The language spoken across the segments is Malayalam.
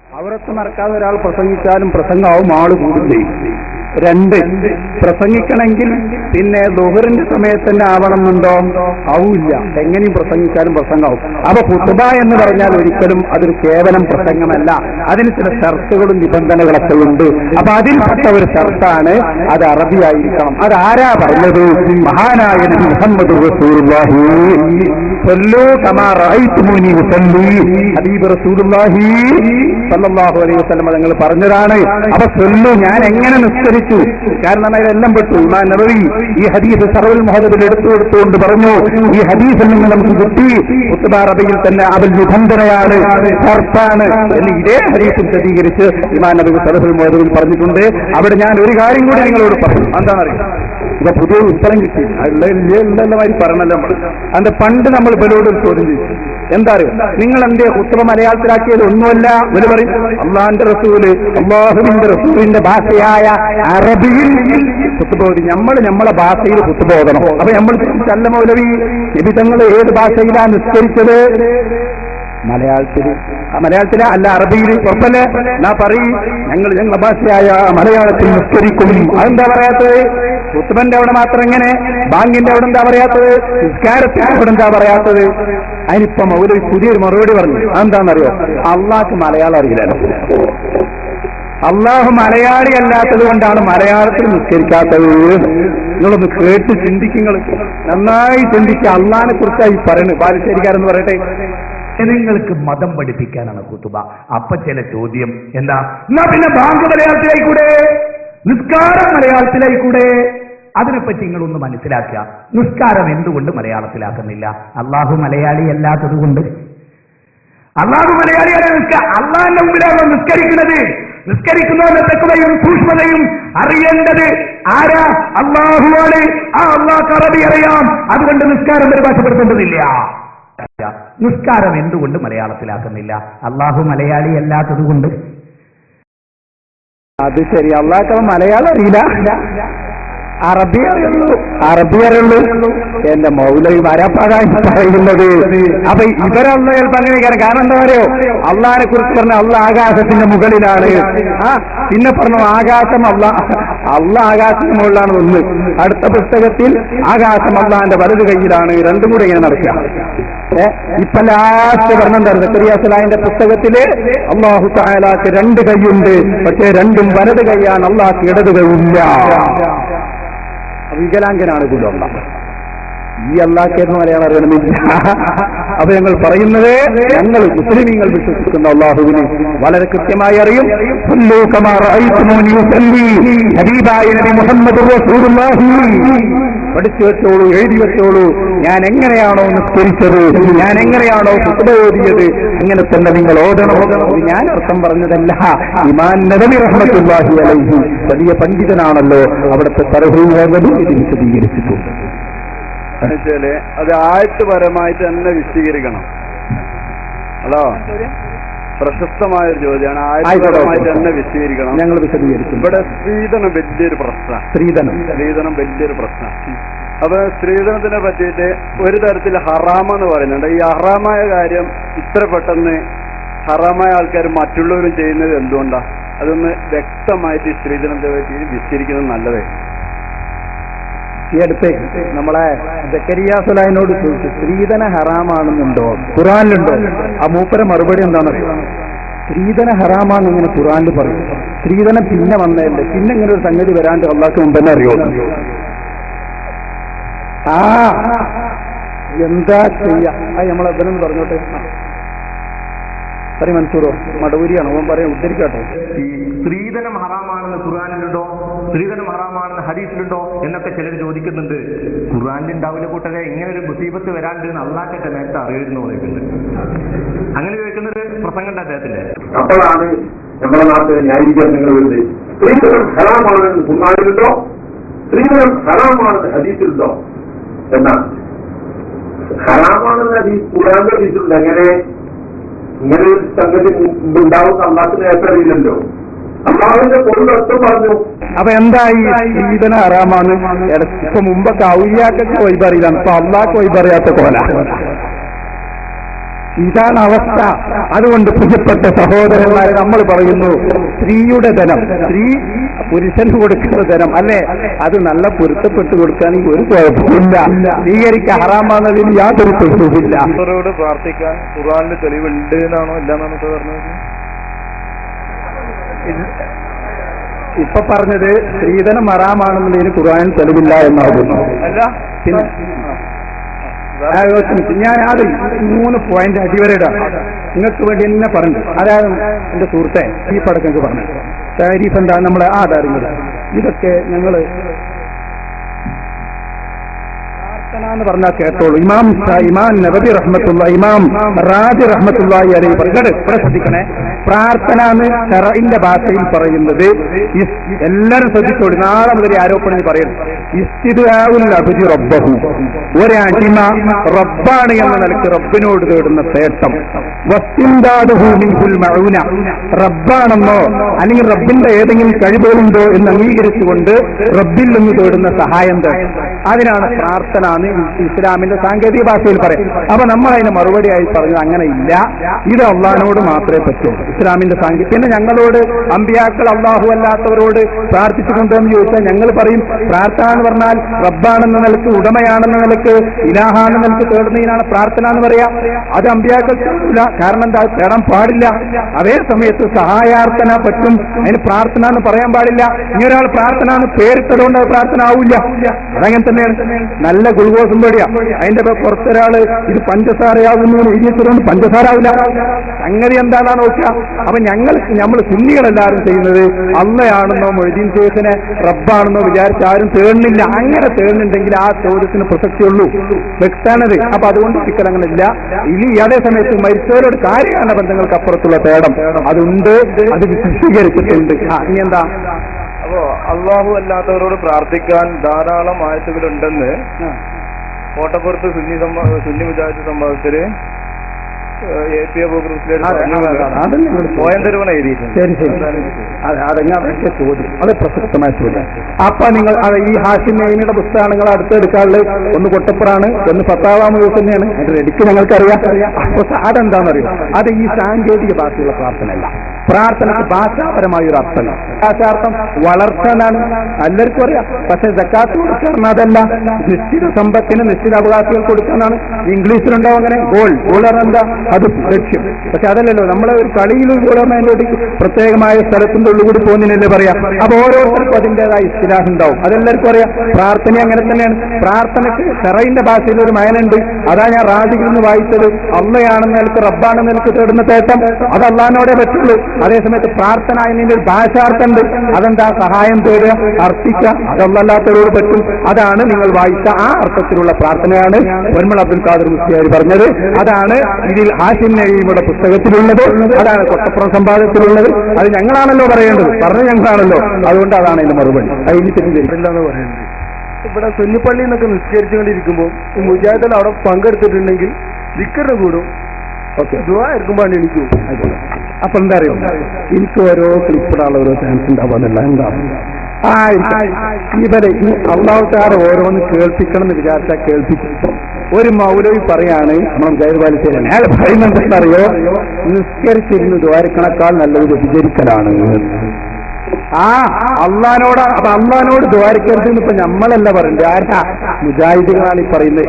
ഔറത്ത് മറക്കാതെ ഒരാൾ പ്രസംഗിച്ചാലും പ്രസംഗമാവും, ആള് കൂടും ചെയ്യും. 2, പ്രസംഗിക്കണമെങ്കിൽ പിന്നെ ദുഹറിന്റെ സമയത്ത് തന്നെ ആവണമെന്നുണ്ടോ? ആവില്ല, എങ്ങനെയും പ്രസംഗിച്ചാലും പ്രസംഗമാവും. അപ്പൊ ഖുതുബ എന്ന് പറഞ്ഞാൽ ഒരിക്കലും അതൊരു കേവലം പ്രസംഗമല്ല, അതിന് ചില ഷർത്തുകളും നിബന്ധനകളൊക്കെ ഉണ്ട്. അപ്പൊ അതിൽപ്പെട്ട ഒരു ഷർത്താണ് അത് അറബിയായിരിക്കണം. അതാരാ പറഞ്ഞത്? മഹാനായ നബി മുഹമ്മദ് റസൂലുള്ളാഹി സ്വല്ലൂ കമാ റഅയ്തുമൂനി ഉസല്ലി. ഹബീബ് റസൂലുള്ളാഹി സല്ലല്ലാഹു അലൈഹി വസല്ലം തങ്ങൾ പറഞ്ഞതാണ്. അപ്പൊ സ്വല്ലു, ഞാൻ എങ്ങനെ നിസ്കരിച്ചു? കാരണം അതിലെല്ലാം പെട്ടു. ഇമാം നബവി ഈ ഹദീസ് ശറഹുൽ മുഹദ്ദിബിൽ എടുത്തുകൊണ്ട് പറഞ്ഞു, ഈ ഹദീസിൽ നിന്ന് നമുക്ക് കിട്ടി ഖുതുബ അറബിയിൽ തന്നെ അതിൽ നിബന്ധനയാണ്, ഷർത്താണ് എന്ന് ഇതേ ഹദീസിൽ സ്ഥിരീകരിച്ച് ഇമാം നബവി ശറഹുൽ മുഹദ്ദിബിൽ പറഞ്ഞിട്ടുണ്ട്. അവിടെ ഞാൻ ഒരു കാര്യം കൂടി നിങ്ങളോട് പറഞ്ഞു. എന്താണെന്നറിയാം, ഇപ്പൊ പുതിയ ഉത്തരം കിട്ടി എല്ലാവരും പറഞ്ഞല്ലോ നമ്മൾ. അതിന്റെ പണ്ട് നമ്മൾ ഇവരോട് ഒരു ചോദ്യം ചോദിച്ചു, എന്താ അറിയോ, നിങ്ങൾ എന്തേ ഖുതുബ മലയാളത്തിലാക്കിയത്? ഒന്നുമല്ല. ഇവര് പറയും അള്ളാഹിന്റെ റസൂല്, അള്ളാഹുവിന്റെ റസൂലിന്റെ ഭാഷയായ അറബിയിൽ ഖുതുബ ഓതി. നമ്മളെ ഭാഷയിൽ ഖുതുബ ഓതണം. അപ്പൊ നമ്മൾ ചല്ല മൗലവി നബി തങ്ങൾ ഏത് ഭാഷയിലാണ് നിസ്കരിച്ചത്? മലയാളത്തില് അല്ല, അറബിയിൽ. ഉറപ്പല്ലേ? എന്നാ പറയും ഞങ്ങളുടെ ഭാഷയായ മലയാളത്തിൽ നിസ്കരിക്കും. അതെന്താ പറയാത്തത്? ഖുതുബന്റെ അവിടെ മാത്രം എങ്ങനെ? ബാങ്കിന്റെ അവിടെ എന്താ പറയാത്തത്? നിസ്കാരത്തിന്റെ അവിടെ എന്താ പറയാത്തത്? അതിനിപ്പോ മൗലവി പുതിയൊരു മറുപടി പറഞ്ഞു. അതെന്താണെന്നറിയോ? അള്ളാഹ്ക്ക് മലയാളം അറിയില്ലല്ലോ. അള്ളാഹു മലയാളി അല്ലാത്തത് കൊണ്ടാണ് മലയാളത്തിൽ നിസ്കരിക്കാത്തത്. നിങ്ങളൊന്ന് കേട്ട് ചിന്തിക്കുക, നന്നായി ചിന്തിക്കുക. അള്ളാഹിനെ കുറിച്ചായി പറയുന്നത്. ബാലുശ്ശേരിക്കാരെന്ന് പറയട്ടെ, നിങ്ങൾക്ക് മതം പഠിപ്പിക്കാനാണ് ഖുതുബ. അപ്പൊ ചില ചോദ്യം എന്താ, എന്നാ പിന്നെ ബാങ്ക് മലയാളത്തിലായിക്കൂടെ, നിസ്കാരം മലയാളത്തിലായിക്കൂടെ? അതിനെപ്പറ്റി നിങ്ങളൊന്ന് മനസ്സിലാക്കുക. നിസ്കാരം എന്തുകൊണ്ട് മലയാളത്തിലാക്കുന്നില്ല? അള്ളാഹു മലയാളി അല്ലാത്തത് കൊണ്ട്. അള്ളാഹു മലയാളിയാണ്. അള്ളാഹിന്റെ മുമ്പിലാണോ നിസ്കരിക്കുന്നത്? നിസ്കരിക്കുന്നവന്റെ തെക്കുമയും സൂക്ഷ്മതയും അറിയേണ്ടത് ആരാ? അള്ളാഹുവാണ്. ആ അള്ളാഹ്ക്ക് അറബി അറിയാം. അതുകൊണ്ട് നിസ്കാരം പരിഭാഷപ്പെടുത്തേണ്ടതില്ല. നിസ്കാരം എന്തുകൊണ്ട് മലയാളത്തിലാക്കുന്നില്ല? അള്ളാഹു മലയാളി അല്ലാത്തത് കൊണ്ട്. അത് ശരി, അള്ളാഹ്ക്ക് മലയാളം അറിയില്ല, അറബി അറിയുള്ളൂ. എന്റെ മൗലവി വരപ്പാടായി പറയുന്നത്. അപ്പൊ ഇവരല്ല ചിലപ്പോ അങ്ങനെ. കാരണം എന്താ പറയോ, അള്ളാഹിനെ കുറിച്ച് പറഞ്ഞ അള്ളാഹ് ആകാശത്തിന്റെ മുകളിലാണ്. പിന്നെ പറഞ്ഞു ആകാശം അള്ളാഹ് ആകാശത്തിന് മുകളിലാണ് ഒന്ന്. അടുത്ത പുസ്തകത്തിൽ ആകാശം അള്ളാഹിന്റെ വലത് കൈയിലാണ്. രണ്ടും കൂടെ ഇങ്ങനെ നടക്കുക. ഇപ്പൊ ലാസ്റ്റ് പറഞ്ഞെന്തായിരുന്നു? സക്കരിയാസ്ലാഹിന്റെ പുസ്തകത്തില് അള്ളാഹു തആലാക്ക് 2 കൈയുണ്ട്, പക്ഷേ രണ്ടും വലത് കൈയാണ്, അള്ളാഹ്ക്ക് ഇടത് കൈയില്ല. വികലാംഗനാണ് കുലല്ല. ഈ അള്ളാഹ്ക്കായിരുന്നു മലയാളം അറിയണമെന്നില്ല. അപ്പൊ ഞങ്ങൾ പറയുന്നത്, ഞങ്ങൾ മുസ്ലിമീങ്ങൾ വിശ്വസിക്കുന്ന അള്ളാഹുവിനെ വളരെ കൃത്യമായി അറിയും. ഹബീബായ നബി മുഹമ്മദ് റസൂലുള്ളാഹി പഠിച്ചു വെച്ചോളൂ, എഴുതി വെച്ചോളൂ. ഞാൻ എങ്ങനെയാണോ നിസ്കരിച്ചത്, ഞാൻ എങ്ങനെയാണോ ഖുതുബ ഓതിയത്, അങ്ങനെ തന്നെ നിങ്ങൾ ഓതണം. ഞാൻ അർത്ഥം പറഞ്ഞതല്ല. ഇമാം നബവി റഹ്മത്തുള്ളാഹി അലൈഹി വലിയ പണ്ഡിതനാണല്ലോ, അവിടുത്തെ തർഹീൽ ഇതിന് വിശദീകരിച്ചിട്ടുണ്ട്. അത് ആയത്തുപരമായിട്ട് തന്നെ വിശദീകരിക്കണം. ഹലോ, പ്രശസ്തമായൊരു ചോദ്യമാണ്. ആയത്തുപരമായിട്ട് തന്നെ വിശദീകരിക്കണം. ഞങ്ങൾ വിശദീകരിക്കും. ഇവിടെ സ്ത്രീധനം വലിയൊരു പ്രശ്നം. സ്ത്രീധനം വലിയൊരു പ്രശ്നം. അപ്പൊ സ്ത്രീധനത്തിനെ പറ്റിയിട്ട് ഒരു തരത്തിൽ ഹറാമെന്ന് പറയുന്നുണ്ട്. ഈ ഹറാമായ കാര്യം ഇത്ര പെട്ടെന്ന് ഹറാമായ ആൾക്കാർ മറ്റുള്ളവരും ചെയ്യുന്നത് എന്തുകൊണ്ടാ? അതൊന്ന് വ്യക്തമായിട്ട് സ്ത്രീധനത്തെ പറ്റി വിശദീകരിക്കുന്നത് നല്ലതേ. ഈ അടുത്തേക്ക് നമ്മളെ സക്കരിയ സുലൈഹിനോട് ചോദിച്ചു, സ്ത്രീധന ഹറാമാണെന്നുണ്ടോ, ഖുർആനിലുണ്ടോ? ആ മൂപ്പര മറുപടി എന്താണെന്നറിയോ? സ്ത്രീധന ഹറാമാണെന്ന് ഇങ്ങനെ ഖുർആനിൽ പറയും. സ്ത്രീധനം പിന്നെ വന്നതല്ലേ, പിന്നെ ഇങ്ങനെ ഒരു സംഗതി വരാണ്ട് അള്ളാഹ്ക്ക് മുമ്പ് തന്നെ അറിയോ? എന്താ ചെയ്യാ? നമ്മളെ ഇവനൊന്ന് പറഞ്ഞോട്ടെ. സരി മൻസൂറോ മടവൂരിയാണ്, അവൻ പറയാൻ ഉദ്ധരിക്കാട്ടെ. ഈ സ്ത്രീധനം ഹറാമാണെന്ന് ഖുർആനിലുണ്ടോ, സ്ത്രീധനം ഹറാമാണെന്ന് ഹദീസിലുണ്ടോ എന്നൊക്കെ ചിലർ ചോദിക്കുന്നുണ്ട്. ഖുർആനിൽ ഉണ്ടാവില്ല കൂട്ടരെ, ഇങ്ങനെ ഒരു മുസീബത്ത് വരാണ്ട് അള്ളാഹ്ക്കൊക്കെ നേരത്തെ അറിയുന്നു പറയുന്നുണ്ട്. അങ്ങനെ ചോദിക്കുന്നത് പ്രസംഗം അദ്ദേഹത്തിന്റെ. അപ്പോഴാണ് നമ്മുടെ നാട്ടിൽ ന്യായീകരിക്കാൻ നിങ്ങൾ വരുന്നത്. സ്ത്രീധനം ഹറാമാണെന്ന് ഖുർആനിലുണ്ടോ, സ്ത്രീധനം ഹറാമാണെന്ന് ഹദീസിലുണ്ടോ എന്നാണ്. ഹറാമാണെന്ന് ഹദീസ് ഖുർആനിലെ ഹദീസിലുണ്ട്. എങ്ങനെ ഇങ്ങനെ ഒരു സംഗതി ഉണ്ടാവുന്ന അള്ളാഹ്ക്ക് നേരത്തെ അറിയില്ലല്ലോ. അള്ളാഹുവിന്റെ പൊരുളൊക്കെ പറഞ്ഞു. അപ്പൊ എന്തായി സ്ത്രീധന ഹറാമാണ്? ഇപ്പൊ മുമ്പൊക്കെ ഔലിയാക്കൊക്കെ വൈബറിയിലാണ്, ഇപ്പൊ അള്ളാഹ്ക്ക് വൈബറിയാത്ത കോല. ഇതാണ് അവസ്ഥ. അതുകൊണ്ട് പ്രിയപ്പെട്ട സഹോദരന്മാരെ, നമ്മൾ പറയുന്നു സ്ത്രീയുടെ ധനം, സ്ത്രീ പുരുഷന് കൊടുക്കുന്ന ധനം അല്ലെ, അത് നല്ല പൊരുത്തപ്പെട്ട് കൊടുക്കുകയാണെങ്കിൽ ഒരു കുഴപ്പമില്ല. സ്വീകരിക്കാൻ ഹറാമാണെന്നതിന് യാതൊരു തെളിവുമില്ല. അവരോട് പ്രാർത്ഥിക്കാൻ ഖുർആനിൽ തെളിവുണ്ട് എന്നാണോ ഇല്ലാന്നാണോ പറഞ്ഞത്? ഇപ്പൊ പറഞ്ഞത് സ്ത്രീധനം ഹറാമാണെന്നതിന് ഖുർആനിൽ തെളിവില്ല എന്നാകുന്നു. അല്ല പിന്നെ ഞാൻ അത് 3 പോയിന്റ് അടിവരയിടാം. നിങ്ങൾക്ക് വേണ്ടി തന്നെ പറഞ്ഞു. അതായത് എന്റെ സുഹൃത്തെ ഈ പടക്കങ്ങൾക്ക് പറഞ്ഞു താരീഫ് എന്താ നമ്മളെ ആധാരങ്ങൾ ഇതൊക്കെ ഞങ്ങള് എന്ന് പറഞ്ഞാൽ കേട്ടോളൂ. ഇമാം നബവി റഹ്മത്തുള്ള, ഇമാം റാജി റഹ്മത്തുള്ളാഹി അലൈഹി പറഞ്ഞത് ഇവിടെ ശ്രദ്ധിക്കണേ. പ്രാർത്ഥന എന്ന് ഷറഇന്റെ ഭാഷയിൽ പറയുന്നത് എല്ലാവരും ശ്രദ്ധിച്ചോളൂ. നാളെ മുതൽ ആരോപണം പറയുന്നത് ഇസ്തിദ്ആഉൽ അബ്ദി റബ്ബഹു, ഒരടിമ റബ്ബാണ് എന്ന നിലയ്ക്ക് റബ്ബിനോട് തേടുന്ന തേട്ടം. വസ്തിംദാദുഹു മിൻഹുൽ മഊന, റബ്ബാണെന്നോ അല്ലെങ്കിൽ റബ്ബിന്റെ ഏതെങ്കിലും കഴിവുകളുണ്ടോ എന്ന് അംഗീകരിച്ചുകൊണ്ട് റബ്ബിൽ നിന്ന് തേടുന്ന സഹായം തേടും. അതിനാണ് പ്രാർത്ഥന ഇസ്ലാമിന്റെ സാങ്കേതിക ഭാഷയിൽ പറയും. അപ്പൊ നമ്മൾ അതിന് മറുപടിയായി പറഞ്ഞത് അങ്ങനെ ഇല്ല, ഇത് അള്ളാഹിനോട് മാത്രമേ പറ്റൂ. ഇസ്ലാമിന്റെ പിന്നെ ഞങ്ങളോട് അമ്പിയാക്കൾ അള്ളാഹു അല്ലാത്തവരോട് പ്രാർത്ഥിച്ചിട്ടുണ്ടോ എന്ന് ചോദിച്ചാൽ ഞങ്ങൾ പറയും പ്രാർത്ഥന എന്ന് പറഞ്ഞാൽ റബ്ബാണെന്ന നിലക്ക്, ഉടമയാണെന്ന നിലക്ക്, ഇലാഹാണെന്ന നിലക്ക് തേടുന്നതിനാണ് പ്രാർത്ഥന എന്ന് പറയാം. അത് അമ്പിയാക്കൾ തേടില്ല. കാരണം എന്താ, തേടാൻ പാടില്ല. അതേ സമയത്ത് സഹായാർത്ഥന പറ്റും, അതിന് പ്രാർത്ഥന എന്ന് പറയാൻ പാടില്ല. ഇനി ഒരാൾ പ്രാർത്ഥന എന്ന് പേരിട്ടതുകൊണ്ട് അത് പ്രാർത്ഥന ആവില്ല. അതങ്ങനെ തന്നെയാണ്. നല്ല ഗ്ലൂക്കോസും പേടിയാ, അതിന്റെ പുറത്തൊരാള് ഇത് പഞ്ചസാരയാകുന്നു എഴുതിയതുകൊണ്ട് പഞ്ചസാര ആവില്ല. സംഗതി എന്താണെന്ന് നോക്കുക. അപ്പൊ നമ്മൾ സുന്നികളെല്ലാവരും ചെയ്യുന്നത് അള്ളയാണെന്നോ മൊയ്തീൻ ശേഖനെ റബ്ബാണെന്നോ വിചാരിച്ച് ആരും തേടുന്നില്ല. അങ്ങനെ തേടുന്നുണ്ടെങ്കിൽ ആ ചോദ്യത്തിന് പ്രസക്തിയുള്ളൂ, വ്യക്താണത്. അപ്പൊ അതുകൊണ്ട് ഒരിക്കൽ അങ്ങനെ ഇല്ല. ഇനി അതേ സമയത്ത് മരിച്ചവരോട് കാര്യകാരണ ബന്ധങ്ങൾക്ക് അപ്പുറത്തുള്ള തേടം അതുണ്ട്, അത് വിശദീകരിച്ചിട്ടുണ്ട്. ഇനി എന്താ, അപ്പോ അള്ളാഹു അല്ലാത്തവരോട് പ്രാർത്ഥിക്കാൻ ധാരാളം ആയത്തുകളുണ്ടെന്ന് കോട്ടപ്പുറത്ത് സുന്നി മുജാഹിദ് സംഭവത്തില് APA പോയന്തരവണ എഴുതിയിട്ടുണ്ട്. ശരി ശരി, അതെങ്ങനെ ചോദ്യം, അത് പ്രസക്തമായ ചോദ്യം. അപ്പൊ നിങ്ങൾ ഈ ഹാഷിം നഈമിയുടെ പുസ്തകങ്ങൾ അടുത്തെടുക്കാറുള്ളത് ഒന്ന് കൊട്ടപ്പുറാണ്, ഒന്ന് ഫത്താവ മുഴുവൻ തന്നെയാണ്. അത് റെഡിക്ക് ഞങ്ങൾക്കറിയാം. അപ്പൊ അതെന്താണെന്നറിയോ, അത് ഈ സാങ്കേതിക ഭാഷയുള്ള പ്രാർത്ഥനയല്ല. പ്രാർത്ഥനക്ക് ഭാഷാപരമായ ഒരു അർത്ഥമല്ല. ഭാഷാർത്ഥം വളർച്ച എന്നാണ് എല്ലാവർക്കും അറിയാം. പക്ഷെ സക്കാത്ത് കൊടുക്കാൻ അതല്ല, നിശ്ചിത സമ്പത്തിന് നിശ്ചിത അവകാശികൾ കൊടുക്കാനാണ്. ഇംഗ്ലീഷിലുണ്ടാവും അങ്ങനെ ഗോൾ എന്താ, അത് ലക്ഷ്യം. പക്ഷെ അതല്ലല്ലോ, നമ്മളെ ഒരു കളിയിലും ഗോളറിനോട് പ്രത്യേകമായ സ്ഥലത്തിന്റെ ഉള്ളിൽ കൂടി പോകുന്നതിനല്ലേ പറയാം. അപ്പൊ ഓരോരുത്തർക്കും അതിൻ്റെതായ ഇസ്തിലാഹ് ഉണ്ടാവും. അതെല്ലാവർക്കും അറിയാം. പ്രാർത്ഥന അങ്ങനെ തന്നെയാണ്. പ്രാർത്ഥനയ്ക്ക് ഷറഇന്റെ ഭാഷയിൽ ഒരു മയനുണ്ട്. അതാ ഞാൻ റാജിയിൽ നിന്ന് വായിച്ചത്. അള്ളയാണെന്ന് നിലക്ക് റബ്ബാണെന്ന് നിലക്ക് തേടുന്ന തേട്ടം അത് അള്ളാഹിനോടെ പറ്റുള്ളൂ. അതേസമയത്ത് പ്രാർത്ഥന എന്നതിന്റെ ഒരു ഭാഷാർത്ഥമുണ്ട്. അതെന്താ, സഹായം തേടുക, അർത്ഥിക്കുക, അതല്ലാത്തവരോട് പറ്റും. അതാണ് നിങ്ങൾ വായിച്ച ആ അർത്ഥത്തിലുള്ള പ്രാർത്ഥനയാണ് പൊന്മൾ അബ്ദുൽ ഖാദർ മുസ്ലിയാർ പറഞ്ഞത്. അതാണ് ഇതിൽ ഹാഷിം നഈമിയുടെ പുസ്തകത്തിലുള്ളത്, അതാണ് കൊട്ടപ്പുറം സംവാദത്തിലുള്ളത്. അത് ഞങ്ങളാണല്ലോ പറയേണ്ടത്, പറഞ്ഞ ഞങ്ങളാണല്ലോ. അതുകൊണ്ട് അതാണ് അതിന്റെ മറുപടി. അതിന് തെറ്റിദ്ധരിക്കില്ലെന്ന് പറയുന്നത്. ഇവിടെ സുന്നിപ്പള്ളി എന്നൊക്കെ നിസ്കരിച്ചുകൊണ്ടിരിക്കുമ്പോൾ ഈ മുജാഹിദ് അവിടെ പങ്കെടുത്തിട്ടുണ്ടെങ്കിൽ ദിക്റിന് കൂടും. ഓക്കെ, ദുആ ഇരിക്കുമ്പോൾ എനിക്ക് അപ്പൊ എന്താ അറിയോ, എനിക്ക് ഓരോ ക്ലിപ്പിടാനുള്ള ഓരോ ചാൻസ് ഉണ്ടാവുന്നല്ല. എന്താ ഇവരെ ഈ അള്ളാഹുക്കാരെ ഓരോന്ന് കേൾപ്പിക്കണം എന്ന് വിചാരിച്ചാൽ കേൾപ്പിക്കും. ഒരു മൗലവി പറയാണ്, നമ്മൾ ജയപാലിച്ചേരാൻ അയാൾ പറയുന്നുണ്ടെന്നറിയോ, നിസ്കരിച്ചിരുന്ന് ദ്വാരക്കണക്കാൾ നല്ലത് വ്യഭിചരിക്കലാണ്. അള്ളഹാനോട്, അപ്പൊ അള്ളഹാനോട് ദ്വാരക്കരുതെന്ന് ഇപ്പൊ നമ്മളല്ല പറയുന്നത്, ആരാ, മുജാഹിദുകളാണ് ഈ പറയുന്നത്.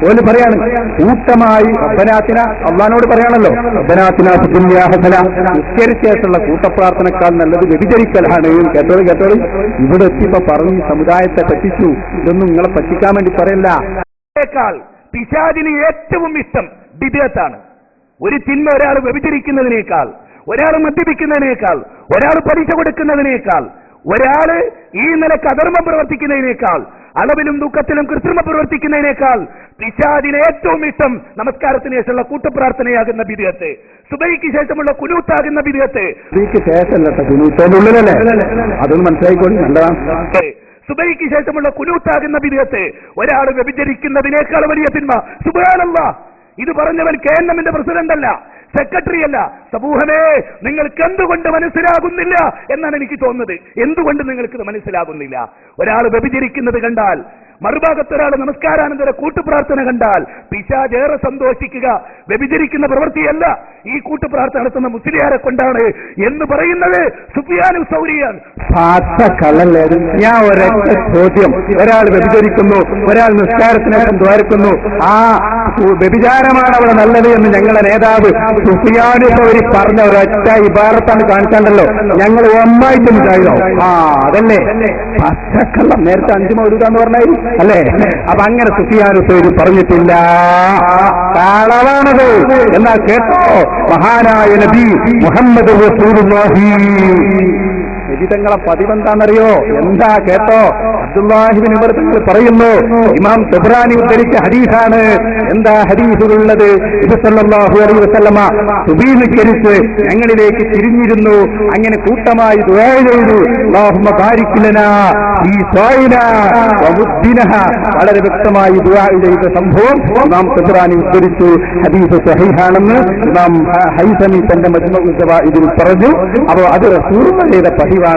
ഓല് പറയാണ് കൂട്ടമായി റബ്ബനാത്തിന, അള്ളഹാനോട് പറയാണല്ലോ റബ്ബനാത്തിന ഫിദ്ദുനിയാ, നിസ്കരിച്ചേഷുള്ള കൂട്ടപ്രാർത്ഥനക്കാൾ നല്ലത് വ്യഭിചരിക്കലാണ്. കേട്ടോളൂ ഇവിടെ എത്തിയപ്പോ പറഞ്ഞു സമുദായത്തെ പറ്റിച്ചു. ഇതൊന്നും നിങ്ങളെ പറ്റിക്കാൻ വേണ്ടി പറയല്ല. പിശാചിന് ഏറ്റവും ഇഷ്ടം ബിദ്അത്താണ്. ഒരു തിന്മ ഒരാൾ വ്യഭിചരിക്കുന്നതിനേക്കാൾ, ഒരാൾ മദ്യപിക്കുന്നതിനേക്കാൾ, ഒരാൾ പലിശ കൊടുക്കുന്നതിനേക്കാൾ, ഒരാൾ ഈ നിലക്ക് അധർമ്മം പ്രവർത്തിക്കുന്നതിനേക്കാൾ, അളവിലും ദുഃഖത്തിലും കൃത്രിമം പ്രവർത്തിക്കുന്നതിനേക്കാൾ പിശാചിന് ഏറ്റവും ഇഷ്ടം നമസ്കാരത്തിന് ശേഷമുള്ള കൂട്ടപ്രാർത്ഥനയാകുന്ന ബിദ്അത്ത്, സുബഹിക്ക് ശേഷമുള്ള കുനൂത്താകുന്ന ബിദ്അത്ത്. അതൊന്നും മനസ്സിലായിക്കോളി. സുബഹിക്ക് ശേഷമുള്ള കുനൂത്താകുന്ന ബിദ്അത്ത് ഒരാൾ വ്യഭിചരിക്കുന്നതിനേക്കാൾ വലിയ തിന്മ. സുബ്ഹാനല്ലാഹ്, ഇത് പറഞ്ഞവൻ KNM-ന്റെ പ്രസിഡന്റ് അല്ല, സെക്രട്ടറി അല്ല. സമൂഹമേ, നിങ്ങൾക്ക് എന്തുകൊണ്ട് മനസ്സിലാകുന്നില്ല എന്നാണ് എനിക്ക് തോന്നുന്നത്. എന്തുകൊണ്ട് നിങ്ങൾക്കിത് മനസ്സിലാകുന്നില്ല? ഒരാൾ വ്യഭിചരിക്കുന്നത് കണ്ടാൽ മറുഭാഗത്തൊരാൾ നമസ്കാരാനന്തര കൂട്ടുപ്രാർത്ഥന കണ്ടാൽ പിശാചേറെ സന്തോഷിക്കുക. വ്യഭിചരിക്കുന്ന പ്രവൃത്തിയല്ല ഈ കൂട്ടുപ്രാർത്ഥന നടത്തുന്ന മുസ്ലിയാരെ കൊണ്ടാണ് എന്ന് പറയുന്നത് സുഫിയാൻ സൗരിയാണ്. ഞാൻ ഒരൊറ്റ ചോദ്യം, ഒരാൾ വ്യഭിചരിക്കുന്നു, ഒരാൾ നിസ്കാരത്തിനേഷം ദ്വാരക്കുന്നു, ആ വ്യഭിചാരമാണ് അവിടെ നല്ലത് എന്ന് ഞങ്ങളുടെ നേതാവ് സുഫിയാൻ സൗരി പറഞ്ഞ ഒരൊറ്റ ഇബാറത്താണ് കാണിച്ചാണ്ടല്ലോ. ഞങ്ങൾ ഒന്നായിട്ട് ഉണ്ടായോ? അതല്ലേ പച്ചക്കള്ളം. നേരത്തെ 5 മൗലൂദാന്ന് പറഞ്ഞാൽ അല്ലേ? അപ്പൊ അങ്ങനെ സുഫിയാൻ സൗരി പറഞ്ഞിട്ടില്ല, കളവാണത്. എന്നാ കേട്ടോ, മഹാനായ നബി മുഹമ്മദ് റസൂലുള്ളാഹി വിവിധങ്ങളെ പതിവെന്താണെന്നറിയോ? എന്താ കേട്ടോ, അബ്ദുല്ലാഹിബ്നു ഉമർ തങ്ങൾ പറയുന്നു, ഇമാം തബ്റാനി ഉദ്ധരിച്ച ഹദീസാണ്. എന്താ ഹദീസിലുള്ളത്? നബി സല്ലല്ലാഹു അലൈഹി വസല്ലമ സുബഹി നിസ്കരിച്ച് ഞങ്ങളിലേക്ക് തിരിഞ്ഞിരുന്നു. അങ്ങനെ കൂട്ടമായി ദുആ ചെയ്തു, അല്ലാഹുമ്മ ബാരിക് ലനാ ഫീ സായിനാ വമുദ്ദിനഹാ. വളരെ വ്യക്തമായി ദുആ ചെയ്ത സംഭവം ഇമാം തബ്റാനി ഉദ്ധരിച്ചു. ഹദീസ് സഹീഹാണെന്ന് ഇമാം ഹൈസമി തന്റെ മജ്മുഉ സവാഇദിൽ പറഞ്ഞു. അപ്പോൾ അത് റസൂലുള്ളാഹി ചെയ്ത പതിവാണ്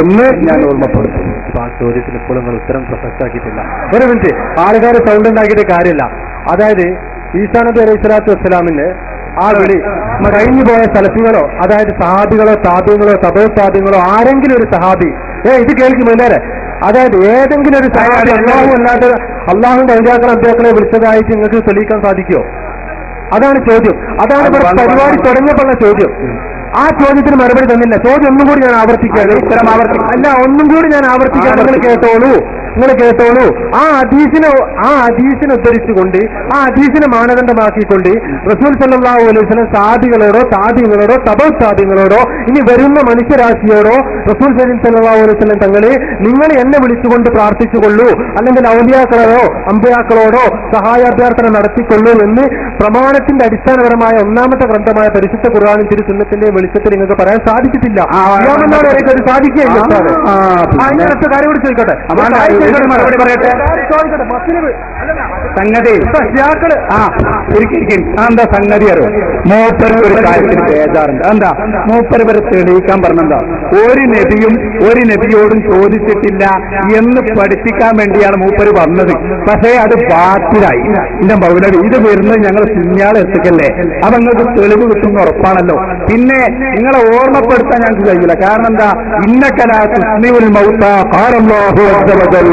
എന്ന് ഞാൻ ഓർമ്മപ്പെടുത്തുന്നു. ആ ചോദ്യത്തിന് ഇപ്പോൾ നിങ്ങൾ ഉത്തരം പ്രസക്താക്കിയിട്ടില്ല. ഒരു മിനിറ്റ്, ആൾക്കാർ സൗണ്ട് ഉണ്ടാക്കിയിട്ട് കാര്യമില്ല. അതായത് ഈസാ നബി അലൈഹി സ്വലാത്തു വസ്സലാമിന് ആ വിളി കഴിഞ്ഞു പോയ സലഫികളോ, അതായത് സഹാബികളോ താബികളോ തബോ താബികളോ ആരെങ്കിലും ഒരു സഹാബി ഇത് കേൾക്കുമല്ലേ, അതായത് ഏതെങ്കിലും ഒരു സഹാബി അല്ലാഹു അല്ലാതെ അള്ളാഹുവിന്റെ ഔലിയാക്കളെ വിളിച്ചതായിട്ട് നിങ്ങൾക്ക് തെളിയിക്കാൻ സാധിക്കുമോ? അതാണ് ചോദ്യം. അതാണ് പരിപാടി തുടങ്ങിയപ്പോഴുള്ള ചോദ്യം. ആ ചോദ്യത്തിന് മറുപടി തന്നില്ല. ചോദ്യം ഒന്നും കൂടി ഞാൻ ആവർത്തിക്കുകയാണ്. ഇത്തരം അല്ല, ഒന്നും കൂടി ഞാൻ ആവർത്തിക്കാൻ. നിങ്ങൾ കേട്ടോളൂ. ആ ഹദീസിനെ ഉദ്ധരിച്ചുകൊണ്ട്, ആ ഹദീസിനെ മാനദണ്ഡമാക്കിക്കൊണ്ട് റസൂൽ സല്ലല്ലാഹു അലൈഹി വസല്ലം സാദികളോടോ താബികളോടോ തബൗ താബികളോടോ ഇനി വരുന്ന മനുഷ്യരാശിയോടോ റസൂൽ സല്ലല്ലാഹു അലൈഹി വസല്ലം തങ്ങളെ നിങ്ങൾ എന്നെ വിളിച്ചുകൊണ്ട് പ്രാർത്ഥിച്ചുകൊള്ളൂ, അല്ലെങ്കിൽ ഔലിയാക്കളോടോ അമ്പിയാക്കളോടോ സഹായാഭ്യർത്ഥന നടത്തിക്കൊള്ളൂ എന്ന് പ്രമാണത്തിന്റെ അടിസ്ഥാനപരമായ ഒന്നാമത്തെ ഗ്രന്ഥമായ പരിശുദ്ധ ഖുർആനും തിരുസുന്നത്തിന്റെ വെളിച്ചത്തിൽ നിങ്ങൾക്ക് പറയാൻ സാധിച്ചിട്ടില്ല. സാധിക്കുകയില്ല. അതിനകത്ത് കാര്യം കൂടി ചോദിക്കട്ടെ, മറുപടി പറയട്ടെ. സംഗതി എന്താ സംഗതി അറിയോ? മൂപ്പര് ഒരു കാര്യത്തിന് ബേജാറുണ്ട്. എന്താ മൂപ്പര് വരെ തെളിയിക്കാൻ പറഞ്ഞെന്താ? ഒരു നബിയോടും ചോദിച്ചിട്ടില്ല എന്ന് പഠിപ്പിക്കാൻ വേണ്ടിയാണ് മൂപ്പര് വന്നത്. പക്ഷേ അത് ബാത്തിലായി. എന്റെ മൗലവി, ഇത് വരുന്നത് ഞങ്ങൾ സിഞ്ഞാൾ എത്തിക്കല്ലേ, അപ്പൊ നിങ്ങൾക്ക് തെളിവ് കിട്ടുന്ന ഉറപ്പാണല്ലോ. പിന്നെ നിങ്ങളെ ഓർമ്മപ്പെടുത്താൻ ഞങ്ങൾക്ക് കഴിയില്ല. കാരണം എന്താ? ഇന്നക്കലാ തുസ്മിഉൽ മൗത ഖാലല്ലാഹു അസ്സ വജൽ.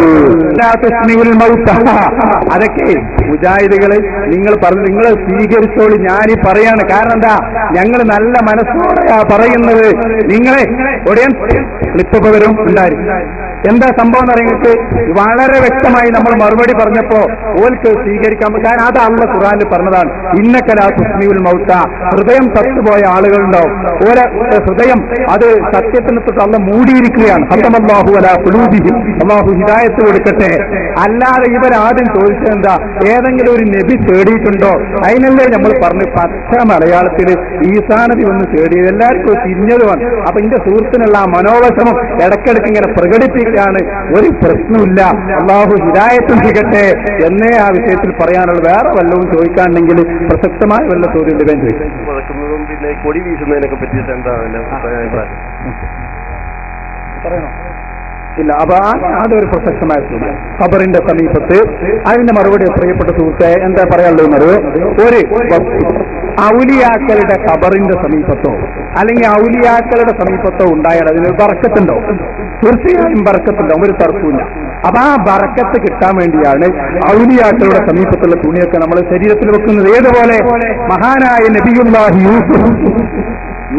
അതൊക്കെ മുജാഹിദുകള് നിങ്ങൾ പറഞ്ഞു, നിങ്ങൾ സ്വീകരിച്ചോളി. ഞാനീ പറയാണ്. കാരണം എന്താ? ഞങ്ങൾ നല്ല മനസ്സോടെയാ പറയുന്നത്. നിങ്ങളെ ഒടിയൻ ക്ലിപ്പവരും ഉണ്ടായിരുന്നു. എന്താ സംഭവം എന്ന് പറയുന്നത് വളരെ വ്യക്തമായി നമ്മൾ മറുപടി പറഞ്ഞപ്പോ ഓൽക്ക് സ്വീകരിക്കാൻ. കാരണം അത് അള്ള ഖുർആനിൽ പറഞ്ഞതാണ്, ഇന്നക്കലാ തുസ്മിഉൽ മൗത. ഹൃദയം തത്തുപോയ ആളുകളുണ്ടാവും. ഓരോ ഹൃദയം അത് സത്യത്തിന് തൊട്ട് അള്ള മൂടിയിരിക്കുകയാണ്. ഹത്തമല്ലാഹു അലാ ഖുലൂബിഹിം. അല്ലാഹു ഹിദായത്ത് കൊടുക്കട്ടെ. അല്ലാതെ ഇവരാദ്യം ചോദിച്ചത് എന്താ? ഏതെങ്കിലും ഒരു നബി തേടിയിട്ടുണ്ടോ? അതിനല്ലേ നമ്മൾ പറഞ്ഞു പച്ച മലയാളത്തിൽ ഈസാ നബി ഒന്ന് തേടിയത്. എല്ലാവർക്കും തിരിഞ്ഞതുമാണ്. അപ്പൊ എന്റെ സുഹൃത്തിനുള്ള ആ മനോവശമം ഇടയ്ക്കിടയ്ക്ക് ഇങ്ങനെ പ്രകടിപ്പിക്കാണ്. ഒരു പ്രശ്നമില്ല. അല്ലാഹു ഹിദായത്തും ചെയ്യട്ടെ എന്നേ ആ വിഷയത്തിൽ പറയാനുള്ളത്. വേറെ വല്ലതും ചോദിക്കാണെങ്കിൽ പ്രസക്തമായ വല്ല ചോദ്യം ചോദിക്കും. പിന്നെ കൊടി വീശുന്നതിനൊക്കെ പറ്റിയിട്ട് എന്താ പറയണോ? ഇല്ല. അപ്പൊ അതൊരു പ്രസക്തമായ ചോദ്യം. ഖബറിന്റെ സമീപത്ത് അതിന്റെ മറുപടി പ്രിയപ്പെട്ട സുഹൃത്തെ എന്താ പറയാനുള്ളത്? ഒരു ഔലിയാക്കളുടെ ഖബറിന്റെ സമീപത്തോ അല്ലെങ്കിൽ ഔലിയാക്കളുടെ സമീപത്തോ ഉണ്ടായാൽ അതിന് ബർക്കത്തുണ്ടോ? തീർച്ചയായും ബർക്കത്തുണ്ടാവും, ഒരു തർക്കമില്ല. അപ്പൊ ആ ബർക്കത്ത് കിട്ടാൻ വേണ്ടിയാണ് ഔലിയാക്കളുടെ സമീപത്തുള്ള തുണിയൊക്കെ നമ്മൾ ശരീരത്തിൽ വെക്കുന്നത്. ഏതുപോലെ മഹാനായ നബിയുല്ലാഹി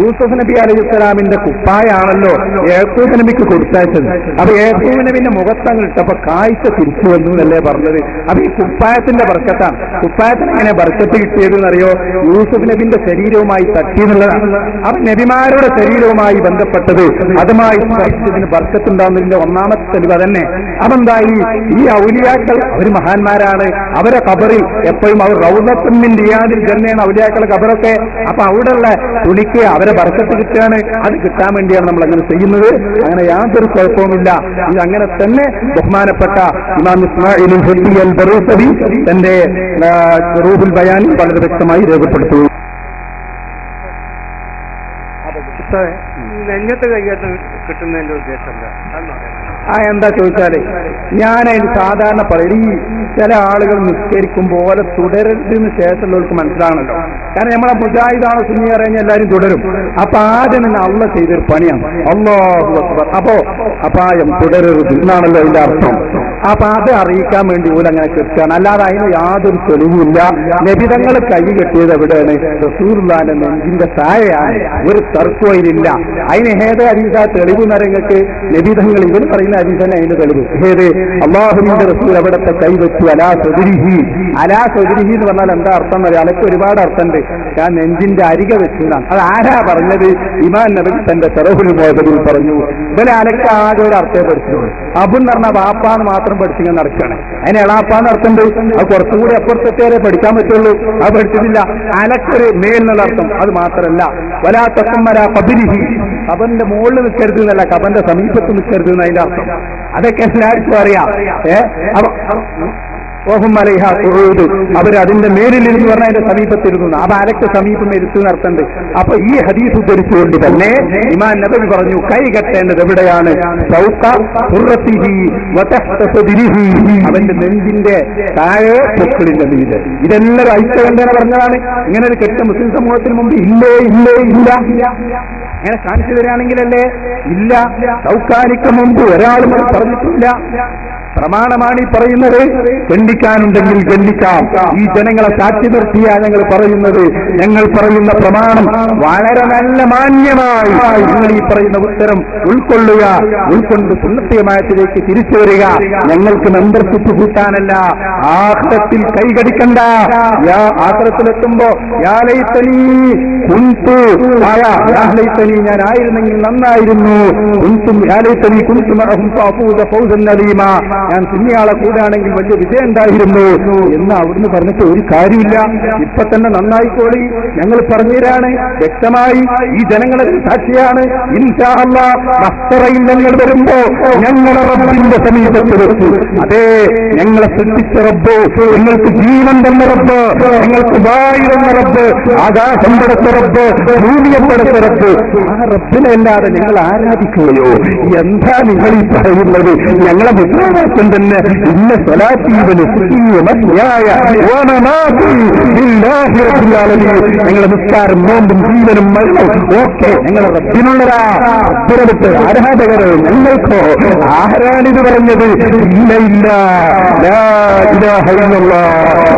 യൂസുഫ് നബി അലൈഹി സ്വലാമിന്റെ കുപ്പായാണല്ലോ യാക്കൂബ് നബിക്ക് കൊടുത്തയച്ചത്. അപ്പൊ യാക്കൂബ് നബിന്റെ മുഖത്തങ്ങൾ ഇട്ടപ്പോ കാഴ്ച തിരിച്ചു വന്നു എന്നല്ലേ പറഞ്ഞത്. അപ്പൊ ഈ കുപ്പായത്തിന്റെ ബർക്കത്താണ്. കുപ്പായത്തിന് എങ്ങനെ ബർക്കത്ത് കിട്ടിയതെന്നറിയോ? യൂസുഫ് നബിന്റെ ശരീരവുമായി തട്ടി എന്നുള്ളതാണ്. അപ്പൊ നബിമാരുടെ ശരീരവുമായി ബന്ധപ്പെട്ടത് അതുമായി സ്പർശിച്ചതിന് ബർക്കത്തുണ്ടാവുന്നതിന്റെ ഒന്നാമത്തെ തെളിവ് തന്നെ. അതെന്തായി? ഈ ഔലിയാക്കൾ അവർ മഹാന്മാരാണ്. അവരെ ഖബറിൽ എപ്പോഴും അവർ റൗദത്തുൻ റിയാദിൽ ജന്നയാണ് ഔലിയാക്കളുടെ ഖബറൊക്കെ. അപ്പൊ അവിടെയുള്ള തുണിക്ക് അവരെ ബർക്കത്ത് കിട്ടുകയാണ്. അത് കിട്ടാൻ വേണ്ടിയാണ് നമ്മൾ അങ്ങനെ ചെയ്യുന്നത്. അങ്ങനെ യാതൊരു കുഴപ്പവുമില്ല. ഇത് അങ്ങനെ തന്നെ ബഹുമാനപ്പെട്ട ഇമാം ഇസ്മാഈൽ അൽ ബറൂസവി തന്റെ റൂഹുൽ ബയാനിൽ വളരെ വ്യക്തമായി രേഖപ്പെടുത്തുന്നു. നെഞ്ഞത്ത് കയ്യത്ത് കിട്ടുന്നതിന്റെ ഉദ്ദേശം എന്താ ചോദിച്ചാല് ഞാനതിന് സാധാരണ പറയും ഈ ചില ആളുകൾ നിസ്കരിക്കുമ്പോൾ തുടരുന്നതിന് ശേഷമുള്ളവർക്ക് മനസ്സിലാണല്ലോ. കാരണം നമ്മളെ മുജാഹിദാണ് സുന്നി അറിയാൻ എല്ലാവരും തുടരും. അപ്പൊ ആദ്യം തന്നെ അള്ള ചെയ്തൊരു പണിയാണ് അല്ലാഹു അക്ബർ. അപ്പോ അപായം തുടരരുത് എന്നാണല്ലോ അതിന്റെ അർത്ഥം. അപ്പൊ അത് അറിയിക്കാൻ വേണ്ടി പോലും അങ്ങനെ കെട്ടുകയാണ്. അല്ലാതെ അതിന് യാതൊരു തെളിവുമില്ല. നബിതങ്ങൾ കൈ കെട്ടിയത് എവിടെയാണ്? റസൂലുള്ളാഹിന്റെ നെഞ്ചിന്റെ താഴെയാണ്. ഒരു തർക്കവും അതിലില്ല. അതിന് ഏത് ഹദീസ തെളിവ് നരങ്ങൾക്ക്? നബിതങ്ങൾ ഇവർ പറയുന്ന ഹദീസന്നെ അതിന്റെ തെളിവ്. ഏത്? അല്ലാഹുവിന്റെ റസൂൽ അവിടത്തെ കൈവച്ചു അലാ സദ്രിഹി. അലാ സദ്രിഹി എന്ന് പറഞ്ഞാൽ എന്താ അർത്ഥം എന്നറിയാം? അലക്ക് ഒരുപാട് അർത്ഥമുണ്ട്. ഞാൻ നെഞ്ചിന്റെ അരികെ വെച്ചു എന്നാണ്. അത് ആരാ പറഞ്ഞത്? ഇമാം നബി തന്റെ ശറഹുൽ മുഅ്തദിൽ പറഞ്ഞു. ഇവരെ അലക്ക് ആകെ ഒരു അർത്ഥം പഠിച്ചുള്ളൂ. അബുന്ന് പറഞ്ഞാൽ ബാപ്പാന്ന് മാത്രം പഠിച്ചിങ്ങനെ നടക്കുകയാണ്. അതിന് എളാപ്പാന്ന് അർത്ഥമുണ്ട്. അത് കുറച്ചുകൂടി അപ്പുറത്തേരെ പഠിക്കാൻ പറ്റുള്ളൂ. അത് പഠിച്ചിട്ടില്ല. അലക്കൊരു മേൽ എന്നുള്ള അർത്ഥം. അത് മാത്രമല്ല വലാ തഖമ്മല ഖബരിഹി. കബന്റെ മുകളിൽ നിൽക്കരുത് എന്നല്ല, കബന്റെ സമീപത്ത് നിൽക്കരുത് എന്ന് അതിന്റെ അർത്ഥം. അതൊക്കെ എല്ലാവർക്കും അറിയാം. അവരതിന്റെ മേലിലിരുന്ന് പറഞ്ഞാൽ അതിന്റെ സമീപത്തിരുന്നു. അപ്പൊ അലക്ക് സമീപം ഇരുത്തു നടത്തുന്നുണ്ട്. അപ്പൊ ഈ ഹദീസ് ഉദ്ധരിച്ചുകൊണ്ട് തന്നെ ഇമാം നബവി പറഞ്ഞു കൈ കെട്ടേണ്ടത് എവിടെയാണ്? അവന്റെ നെഞ്ചിന്റെ താഴെ പൊക്കിളിന്റെ മീത്. ഇതെല്ലാവരും ഐക്യകണ്ഠേന പറഞ്ഞതാണ്. ഇങ്ങനെ ഒരു കെട്ട് മുസ്ലിം സമൂഹത്തിന് മുമ്പ് ഇല്ലേ ഇല്ലേ ഇല്ല. അങ്ങനെ കാണിച്ചു തരികയാണെങ്കിലല്ലേ ഇല്ല. സൗക്കാനിക്ക് മുമ്പ് ഒരാളും പറഞ്ഞിട്ടില്ല. പ്രമാണമാണ് ഈ പറയുന്നത്. ഖണ്ഡിക്കാനുണ്ടെങ്കിൽ ഖണ്ഡിക്കാം. ഈ ജനങ്ങളെ സാക്ഷി നിർത്തിയാ ഞങ്ങൾ പറയുന്നത്. ഞങ്ങൾ പറയുന്ന പ്രമാണം വളരെ നല്ല മാന്യമായി നിങ്ങൾ ഈ പറയുന്ന ഉത്തരം ഉൾക്കൊള്ളുക. ഉൾക്കൊണ്ട് സുന്നത്തിയമായത്തിലേക്ക് തിരിച്ചു വരിക. ഞങ്ങൾക്ക് മെമ്പർഷിപ്പ് കൂട്ടാനല്ല. ആഖിറത്തിൽ കൈകടിക്കണ്ട. ആഖിറത്തിലെത്തുമ്പോ ഞാൻ ആയിരുന്നെങ്കിൽ നന്നായിരുന്നു. ഞാൻ സുന്നിയാളെ കൂടാണെങ്കിൽ വലിയ വിജയം ഉണ്ടായിരുന്നു എന്ന് അവിടുന്ന് പറഞ്ഞിട്ട് ഒരു കാര്യമില്ല. ഇപ്പൊ തന്നെ നന്നായിക്കോളി. ഞങ്ങൾ പറഞ്ഞുതരാണ് വ്യക്തമായി. ഈ ജനങ്ങളെ സാക്ഷിയാണ്. ഇൻഷാ അല്ലാഹ് മഹ്ശറയിൽ ഞങ്ങൾ വരുമ്പോ ഞങ്ങളെ റബ്ബിന്റെ സമീപത്ത് വെച്ചു. അതേ, ഞങ്ങളെ സൃഷ്ടിച്ച റബ്ബ്, നിങ്ങൾക്ക് ജീവൻ തന്ന റബ്ബ്, നിങ്ങൾക്ക് വായു തന്ന റബ്ബ്, ആകാശം പടച്ച റബ്ബ്, ഭൂമിയെ പടച്ച റബ്ബ്, ആ റബ്ബിനെ അല്ലാതെ നിങ്ങൾ ആരാധിക്കുകയോ? എന്താ നിങ്ങൾ ഈ പറയുന്നത്? ഞങ്ങളെ മുദ്രാവാക്യം തന്നെ ഇന്ന സ്വലാത്തീവന് ഞങ്ങളുടെ നിസ്കാരം, നോമ്പും, ജീവനും, മരണവും ഒക്കെ ഞങ്ങളെ റബ്ബിനുള്ളതാ. റബ്ബിനടുത്ത് ആരാധകരോ ഞങ്ങൾക്കോ? ആരാണിത് പറഞ്ഞത്? ഇല്ല ഇല്ല,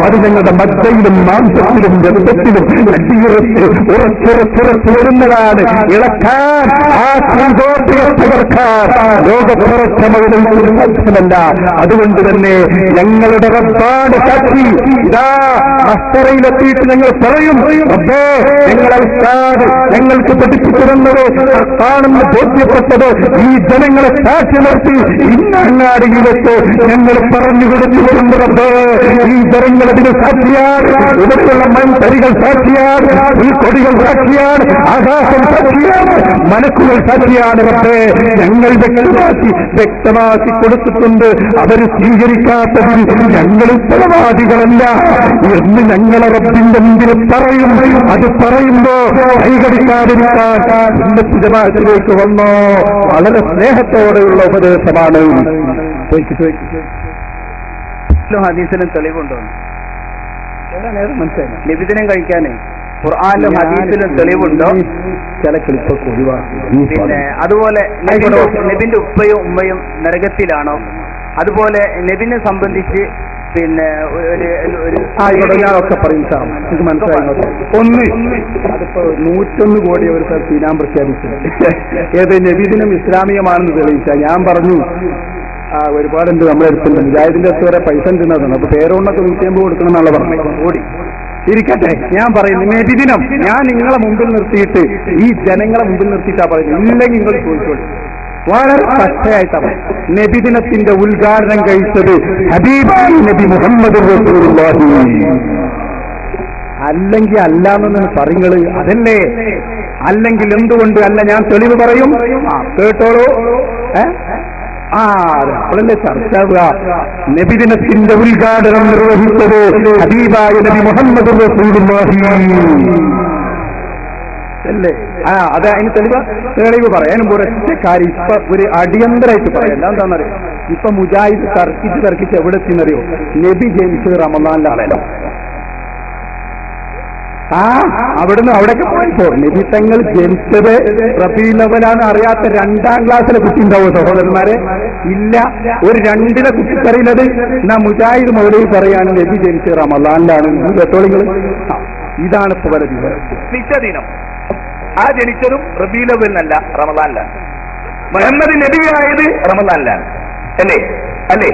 അത് ഞങ്ങളുടെ മദ്ദയിലും മാംസത്തിലും രക്തത്തിലും ഉറച്ചുറച്ച് വരുന്നതാണ്. ഇളക്കാൻ ആ തകർക്കാൻ ലോകപ്പുറത്തമല്ല. അതുകൊണ്ട് തന്നെ ഞങ്ങളുടെ റബ്ബാണ് സാക്ഷി. ഇതാ മസ്തറയിലെത്തിയിട്ട് ഞങ്ങൾ പറയും, റബ്ബേ ഞങ്ങളെ ഉസ്താദ് ഞങ്ങൾക്ക് പഠിപ്പിച്ചു തന്നത് കാണുന്ന ബോധ്യപ്പെട്ടത് ഈ ജനങ്ങളെ സാക്ഷി നിർത്തി ഇന്നങ്ങാടിയിലെത്ത് ഞങ്ങൾ പറഞ്ഞു കൊടുത്തിട്ടുണ്ട്. റബ്ബേ ഈ ജനങ്ങളതിന് സാക്ഷിയാണ്. ഇവിടെയുള്ള മൺതരികൾ സാക്ഷിയാണ്, ഈ കൊടികൾ സാക്ഷിയാണ്, ആകാശം സാക്ഷിയാണ്, മനക്കുകൾ സാക്ഷിയാണ്. റബ്ബേ ഞങ്ങൾ വ്യക്തമാക്കി കൊടുത്തിട്ടുണ്ട്. അവര് സ്വീകരിക്കാത്തതിൽ ഞങ്ങൾ ഉത്തരവാദികളല്ല എന്ന് ഞങ്ങളെ റബ്ബിന്റെ മുമ്പിൽ പറയും. അത് പറയുമ്പോ കൈകടിക്കാതിരിക്കാൻ ജമാഅത്തിലേക്ക് വന്നോ. വളരെ സ്നേഹത്തോടെയുള്ള ഉപദേശമാണ്. ഹദീസിനും തെളിവുണ്ടോ? നിബിദിനം കഴിക്കാനേ ഖുർആനിലും ഹദീസിലും തെളിവുണ്ടോ? ചില ക്ലിപ്പൊക്കെ ഒഴിവാക്കി. പിന്നെ അതുപോലെ നബിന്റെ ഉപ്പയും ഉമ്മയും നരകത്തിലാണോ? അതുപോലെ നബിനെ സംബന്ധിച്ച് പിന്നെ ഞാനൊക്കെ പറയും സാർ, എനിക്ക് മനസ്സിലായി. ഒന്ന്, അതിപ്പോ 101 കോടി ഒരു സ്ഥലത്ത് ഞാൻ പ്രഖ്യാപിച്ചു. ഏത് നബിദിനം ഇസ്ലാമികമാണെന്ന് തെളിയിച്ചാൽ ഞാൻ പറഞ്ഞു ഒരുപാടുണ്ട് നമ്മുടെ അടുത്തുണ്ട്. മുജാഹിദിന്റെ അടുത്ത് വരെ പൈസ ഉണ്ടെന്നതാണ്. അപ്പൊ പേരോണ്ടൊക്കെ 150 കൊടുക്കണം എന്നുള്ള പറഞ്ഞു. ഓടി ഇരിക്കട്ടെ, ഞാൻ പറയുന്നു നബിദിനം ഞാൻ നിങ്ങളെ മുമ്പിൽ നിർത്തിയിട്ട് ഈ ജനങ്ങളെ മുമ്പിൽ നിർത്തിയിട്ടാ പറയുന്നത്. ഇല്ലെങ്കിൽ നിങ്ങൾ ചോദിച്ചോളൂ. വളരെ കഷ്ടമായിട്ടാണ് നബിദിനത്തിന്റെ ഉദ്ഘാടനം കഴിച്ചത് ഹബീബായി നബി മുഹമ്മദ് റസൂലുള്ളാഹി. അല്ലെങ്കിൽ അല്ലാന്ന് പറയുന്നത് അതല്ലേ? അല്ലെങ്കിൽ എന്തുകൊണ്ട് അല്ല? ഞാൻ തെളിവ് പറയും, കേട്ടോളൂ. അപ്പോഴല്ലേ ചർച്ചാവുക. നബിദിനത്തിന്റെ ഉദ്ഘാടനം നിർവഹിച്ചത് ഹബീബായ നബി മുഹമ്മദ് റസൂലുള്ളാഹി. അല്ലേ? അത് അതിന് തെളിവ് പറയാനും ഒരൊറ്റ കാര്യം ഇപ്പൊ ഒരു അടിയന്തരമായിട്ട് പറയാം. എന്താണെന്നറിയോ, ഇപ്പൊ മുജാഹിദ് തർക്കിച്ച് എവിടെ എത്തിയെന്നറിയോ? നബി ജനിച്ചത് റമദാനിലാണല്ലോ. അവിടുന്ന് അവിടേക്ക് പോയപ്പോ നബി തങ്ങൾ ജനിച്ചത് റബീഉൽ അവ്വലാണ് അറിയാത്ത 2ാം ക്ലാസ്സിലെ കുട്ടി ഉണ്ടാവോ സഹോദരന്മാരെ? ഇല്ല. ഒരു 2ലെ കുട്ടിക്കറിയുന്നത് എന്നാ മുജാഹിദ് മൗലവി പറയാണ് നബി ജനിച്ചത് റമദാനിലാണ്. കേട്ടോളിങ്ങൾ, ഇതാണ് ഇപ്പൊ വരെ നിശ്ചദിനം. ആ ജനിച്ചതും റബീഉൽ അവ്വലിനല്ല, റമദാനിലാണ്. മുഹമ്മദ് നബിയായത് റമദാനിലാണ്. അല്ലേ അല്ലേ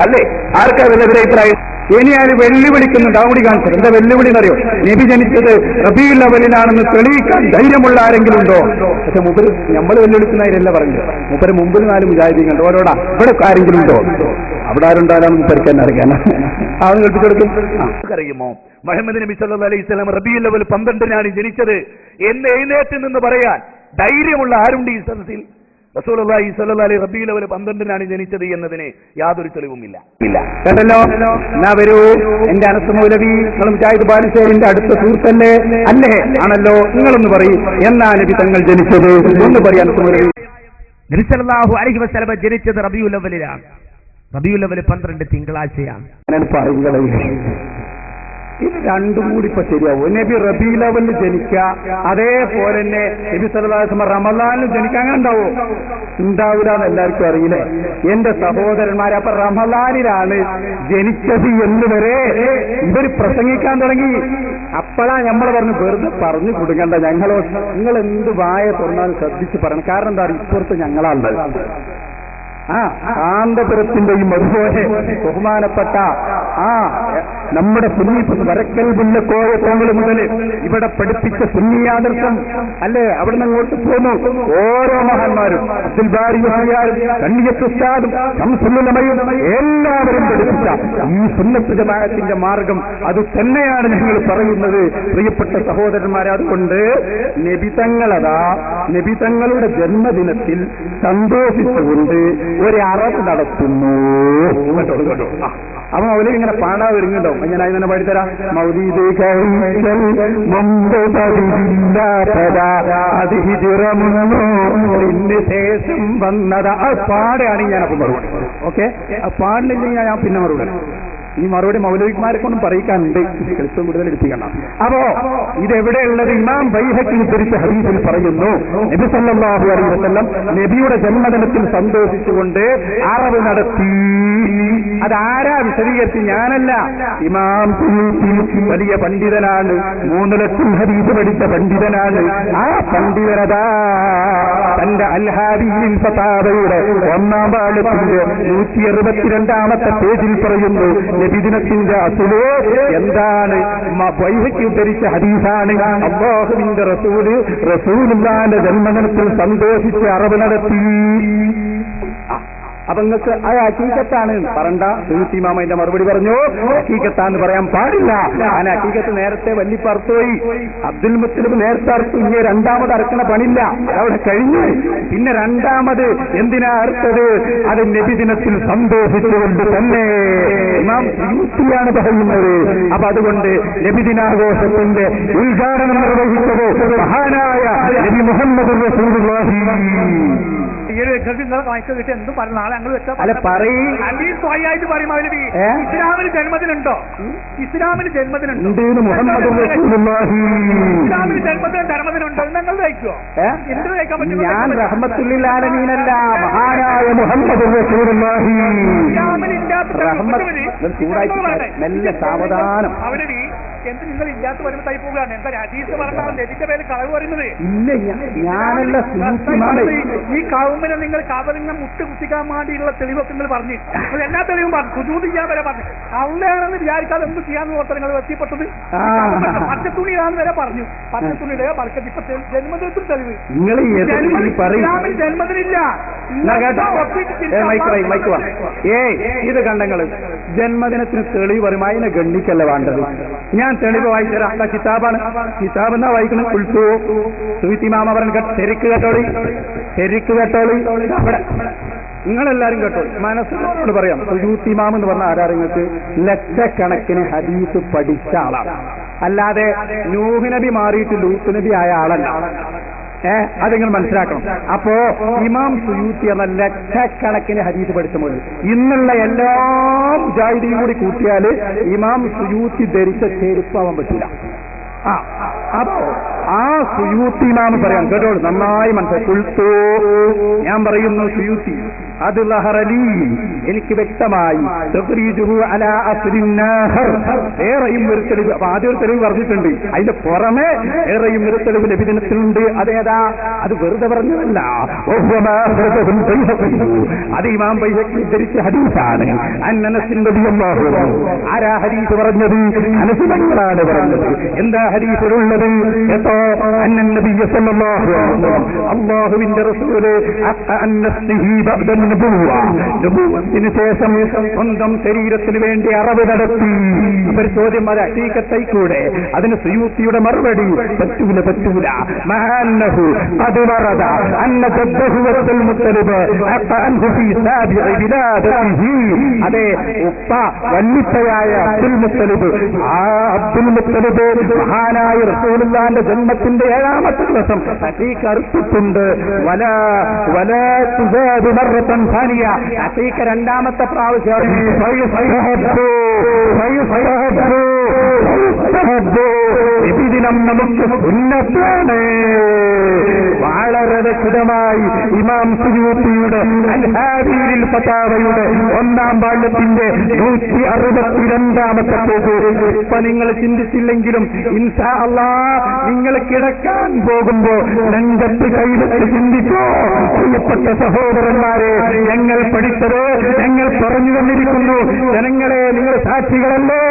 അല്ലേ? ആർക്കാ അതിനെതിരെ അഭിപ്രായം? ഇനി ആര് വെല്ലുവിളിക്കുന്നുണ്ട്? കൂടി കാണിച്ചത് എന്താ വെല്ലുവിളി എന്നറിയോ? നബി ജനിച്ചത് റബീഉൽ അവ്വലിനാണെന്ന് തെളിയിക്കാൻ ധൈര്യമുള്ള ആരെങ്കിലും ഉണ്ടോ? പക്ഷെ മുമ്പ് നമ്മൾ വെല്ലുവിളിക്കുന്നതിലല്ല പറഞ്ഞു. മുമ്പ് മുമ്പിൽ 4 മുജാഹിദീൻ കണ്ടു. ഓരോടാ ഇവിടെ ആരെങ്കിലും ഉണ്ടോ? അവിടെ ആരുണ്ടാകാനും മുപ്പരിക്കാൻ അറിയാൻ അവൻ കേൾപ്പിച്ചെടുക്കും. അറിയുമോ മുഹമ്മദ് നബി സല്ലല്ലാഹു അലൈഹി വസല്ലം റബീഉൽ അവ്വൽ 12-നാണ് ജനിച്ചത് എന്ന് എഴുന്നേറ്റ് നിന്ന് പറയാൻ ധൈര്യമുള്ള ആരുണ്ട് ഈ സദസ്സിൽ? റസൂലുള്ളാഹി സ്വല്ലല്ലാഹു അലൈഹി റബീഉൽ അവ്വൽ 12-നാണ് ജനിച്ചത് എന്നതിന് യാതൊരു തെളിവുമില്ല. കേട്ടല്ലോ? എന്നാ വരൂ, എന്റെ അനസ് മൗലവി, നിങ്ങൾ മുജാഹിദ് ബാലുശ്ശേരിന്റെ അടുത്ത സുഹൃത്തല്ലേ? അല്ലേ? ആണല്ലോ. നിങ്ങളൊന്ന് പറയും എന്നാ നബി തങ്ങൾ ജനിച്ചത് ഒന്ന് പറയാൻ. അനസ് മൗലവി നബി സല്ലല്ലാഹു അലൈഹി വസല്ലം ജനിച്ചത് റബീഉൽ അവ്വലിലാണ്. റബീഉൽ അവ്വൽ 12 തിങ്കളാഴ്ചയാണ്. ഇത് രണ്ടും കൂടി ഇപ്പൊ ശരിയാവും. നബി റബീഉൽ അവ്വലിൽ ജനിക്കുക, അതേപോലെ തന്നെ നബി സല്ലല്ലാഹു അലൈഹി വസല്ലം റമദാനിലും ജനിക്കുക. അങ്ങനെ ഉണ്ടാവോ? ഉണ്ടാവില്ല എന്ന് എല്ലാവർക്കും അറിയില്ലേ എന്റെ സഹോദരന്മാരെ? അപ്പൊ റമദാനിലാണ് ജനിച്ചത് എന്ന് വരെ ഇവർ പ്രസംഗിക്കാൻ തുടങ്ങി. അപ്പോഴാ നമ്മൾ വെറുതെ പറഞ്ഞു കൊടുക്കണ്ട. നിങ്ങൾ എന്ത് വായ തുറന്നാലും ശ്രദ്ധിച്ച് പറയണം. കാരണം എന്താ പറയുക, ഇപ്പുറത്ത് ഞങ്ങളാണുള്ളത്. കാന്തപുരത്തിന്റെയും അതുപോലെ ബഹുമാനപ്പെട്ട നമ്മുടെ സുന്നി വരക്കൽ മുല്ലക്കോയ തോന്നൽ മുതൽ ഇവിടെ പഠിപ്പിച്ച സുന്നിയാദർശം അല്ലേ, അവിടെ നിന്ന് അങ്ങോട്ട് പോന്നു ഓരോ മഹാന്മാരും, അബ്ദുൽ ബാരി മുസ്ലിയാരും, കണ്ണിയത്ത് ഉസ്താദും, ശംസുലുലമയും എല്ലാവരും പഠിപ്പിച്ച ഈ സുന്നത്ത് ജമാഅത്തിന്റെ മാർഗം അത് തന്നെയാണ് ഞങ്ങൾ പറയുന്നത്. പ്രിയപ്പെട്ട സഹോദരന്മാരെ, അതുകൊണ്ട് നബിതങ്ങളുടെ ജന്മദിനത്തിൽ സന്തോഷിച്ചുകൊണ്ട് ഒരു അറബ് നടത്തുന്നു. അപ്പൊ മൗലി ഇങ്ങനെ പാടാ വരുന്നുണ്ടോ? ഞാൻ അതിനെ പാടിത്തരാം. മൗലീദ് ശേഷം വന്നത് പാടുകയാണെങ്കിൽ ഞാനപ്പം മറുപടി. ഓക്കെ, പാടില്ലെങ്കിൽ ഞാൻ പിന്നെ മറുപടി. ഈ മറുപടി മൗലവിമാരെ കൊണ്ടും പറയിക്കാനുണ്ട്, എളുപ്പം കൂടുതൽ എടുപ്പിക്കണം. അപ്പോ ഇതെവിടെയുള്ളത്? ഇമാം ബൈഹഖി ഉദ്ധരിച്ച ഹദീസിൽ പറയുന്നു, നബി സല്ലല്ലാഹു അലൈഹി വസല്ലം നബിയുടെ ജന്മദിനത്തിൽ സന്തോഷിച്ചുകൊണ്ട് അറവ് നടത്തി. അതാരാ വിശദീകരിച്ച്? ഞാനല്ല, ഇമാം സുയൂത്തി വലിയ പണ്ഡിതനാണ്, 3 ലക്ഷം ഹദീസ് പഠിച്ച പണ്ഡിതനാണ്. ആ പണ്ഡിതനതാ തന്റെ അൽ-ഹാദിയിൽ ഫതാവയുടെ 1-ാം പാഠത്തിന്റെ 162-ാമത്തെ പേജിൽ പറയുന്നു, നബിദിനത്തിന്റെ അസുല് എന്താണ്? ബൈഹഖി ഉദ്ധരിച്ച ഹദീസാണ്. അല്ലാഹുവിന്റെ റസൂലുള്ളാഹിന്റെ ജന്മദിനത്തിൽ സന്തോഷിച്ച് അറവ് നടത്തി. അപ്പൊ നിങ്ങൾക്ക് ആ ഹഖീഖത്താണ് പറണ്ട. സുയൂത്തി ഇമാം അതിന്റെ മറുപടി പറഞ്ഞു, ഹഖീഖത്താന്ന് പറയാൻ പാടില്ല. ആ ഹഖീഖത്ത് നേരത്തെ വല്ലിപ്പ് അറുത്തുപോയി. അബ്ദുൽ മുത്തലിബ് നേരത്തെ അറുത്തു. ഇനി 2ാമത് അറുക്കണ പണില്ല, അവിടെ കഴിഞ്ഞു. പിന്നെ 2ാമത് എന്തിനാ അറുത്തത്? അത് നബിദിനത്തിൽ സന്തോഷിച്ചുകൊണ്ട് തന്നെ ഇമാം സുയൂത്തിയാണ് പറയുന്നത്. അപ്പൊ അതുകൊണ്ട് നബിദിനാഘോഷത്തിന്റെ ഉദ്ഘാടനം നിർവഹിച്ചത് മഹാനായ നബി മുഹമ്മദ് റസൂലുള്ളാഹി. കിട്ടി എന്തും പറഞ്ഞ നാളെ ഞങ്ങൾ അല്ല പറയും. സ്വയായിട്ട് പറയും മൗലവി, ഇസ്ലാമിന് ജന്മദിനുണ്ടോ? ഇസ്ലാമിന് ജന്മദിനുണ്ടോ? മുഹമ്മദ് റസൂലുള്ളാഹി. ഇസ്ലാമിന് ജന്മദിനുണ്ടോ? ഞങ്ങൾ കഴിക്കുമോ? എന്ത് കഴിക്കാൻ പറ്റും? ഞാൻ റഹ്മത്തുൽ ആലമീനല്ല, മഹാനായ മുഹമ്മദ് റസൂലുള്ളാഹി. നല്ല സാവധാനം. മൗലവി എന്ത് നിങ്ങൾ ഇല്ലാത്ത വരുമ്പത്തായി പോവുകയാണ്? എന്താ ഹദീസ് പറഞ്ഞാൽ നബിന്റെ പേര് കളവ് പറയുന്നത്? ഇല്ല, ഞാനല്ല. ഈ കൗമിനെ നിങ്ങൾ കവറിനെ മുട്ട് കുത്തിക്കാൻ വേണ്ടിയുള്ള തെളിവൊക്കെ നിങ്ങൾ പറഞ്ഞു. എല്ലാ തെളിവും പറഞ്ഞു. സുജൂദ് ചെയ്യാൻ വരെ പറഞ്ഞു. അവിടെയാണെന്ന് വിചാരിക്കാതെ എന്ത് ചെയ്യാന്ന് ഓർത്ത് നിങ്ങൾ എത്തിപ്പെട്ടത്? പച്ചത്തുണിയാന്ന് വരെ പറഞ്ഞു. പച്ചത്തുണിയുടെ പറക്കത്ത് ഇപ്പൊ ജന്മദിനത്തിൽ തെളിവ്. ജന്മദിനില്ല. ഇത് കണ്ടങ്ങള് ജന്മദിനത്തിന് തെളിവ് പറയും. അതിനെ ഗണ്ണിക്കല്ല വേണ്ടത്. ഞാൻ തെളിവ് വായിച്ചരാ. കിതാബാണ്. കിതാബ് എന്നാ വായിക്കുന്നത്? കുൽസു സുയൂത്തി ഇമാം പറഞ്ഞ ശരിക്ക് കേട്ടോളി, ശരിക്ക് കേട്ടോളി. അവിടെ നിങ്ങളെല്ലാരും കേട്ടോളി. മനസ്സിനോട് പറയാം, സുയൂത്തി ഇമാം എന്ന് പറഞ്ഞ ആരാ? നിങ്ങൾക്ക് ലക്ഷക്കണക്കിന് ഹദീസ് പഠിച്ച ആളാണ്. അല്ലാതെ നൂഹ് നബി മാറിയിട്ട് ലൂത്ത് നബി ആയ ആളല്ല. അതെങ്ങനെ മനസ്സിലാക്കണം. അപ്പോ ഇമാം സുയൂത്തി എന്ന ലക്ഷക്കണക്കിന് ഹദീസ് പഠിച്ച പോലെ ഇന്നുള്ള എല്ലാ മുജാഹിദീനും കൂടി കൂട്ടിയാല് ഇമാം സുയൂത്തി ധരിച്ച ചെരുപ്പാവാൻ പറ്റില്ല. അപ്പോ ആ സുയൂത്തി ഇമാം പറയാം കേട്ടോ, നന്നായി മനസ്സിലാക്കി. ഞാൻ പറയുന്നു സുയൂത്തി അത് ലഹറലി, എനിക്ക് വ്യക്തമായി ഏറെയും ഒരു തെളിവ്. അപ്പൊ ആദ്യം ഒരു തെളിവ് പറഞ്ഞിട്ടുണ്ട്, അതിന്റെ പുറമെ ഏറെയും ഒരു തെളിവ് ലഭിതനത്തിലുണ്ട്. അതേതാ? അത് വെറുതെ പറഞ്ഞതല്ല, അത് ഇമാം ബൈഹഖി ധരിച്ച ഹദീസാണ്. അന്നസിന്റെ ആരാ ഹദീസ് പറഞ്ഞത്? അനസ് തങ്ങളാണ് പറഞ്ഞത്. എന്താ ഹദീസിലുള്ളത് കേട്ടോ? അന്നൻ നബിയ്യ സല്ലല്ലാഹു അലൈഹി വസല്ലം, അല്ലാഹുവിന്റെ റസൂല് ന് ശേഷം സ്വന്തം ശരീരത്തിന് വേണ്ടി അറവ് നടത്തി. ഒരു ചോദ്യം, അത് ഹഖീഖത്തൈക്കൂടെ? അതിന് സുയൂത്തിയുടെ മറുപടി പറ്റൂല പറ്റൂല. മഹാന്നഹു അത് വറദ അന്ന ജദ്ദഹു അബ്ദുൽ മുത്തലിബ് അൻഹു ഫീ സാബിഇ ബിലാദിഹി. അതെ, ഉപ്പ വല്ലിപ്പയായ അബ്ദുൽ മുത്തലിബ്, ആ അബ്ദുൽ മുത്തലിബ് മഹാനായ റസൂലുള്ളാഹിന്റെ ജന്മത്തിന്റെ 7ാമത്തെ ദിവസം ഹഖീഖ അറുത്തിട്ടുണ്ട്. വലാ തുസാദു മർറതൻ സാനിയ, ഹഖീഖ 2ാമത്തെ പ്രാവശ്യം ഇതിനം നമുക്ക് ഉന്നതാണ്. വളരെ രക്ഷിതമായി ഇമാം സുയൂത്തിയുടെ അൽ-ഹാദിയിൽ ഫതാവയുടെ 1ാം ഭാഗത്തിന്റെ 162ാമത്തെ പേജ്. ഇപ്പൊ നിങ്ങൾ ചിന്തിച്ചില്ലെങ്കിലും ഇൻഷാ അല്ലാഹ് നിങ്ങൾ കിടക്കാൻ പോകുമ്പോ നെഞ്ചത്ത് കൈവച്ച് ചിന്തിച്ചോ. പ്രിയപ്പെട്ട സഹോദരന്മാരെ, ഞങ്ങൾ പഠിച്ചത് ഞങ്ങൾ പറഞ്ഞു തന്നിരിക്കുന്നു. ജനങ്ങളെ, നിങ്ങൾ സാക്ഷികളല്ലേ?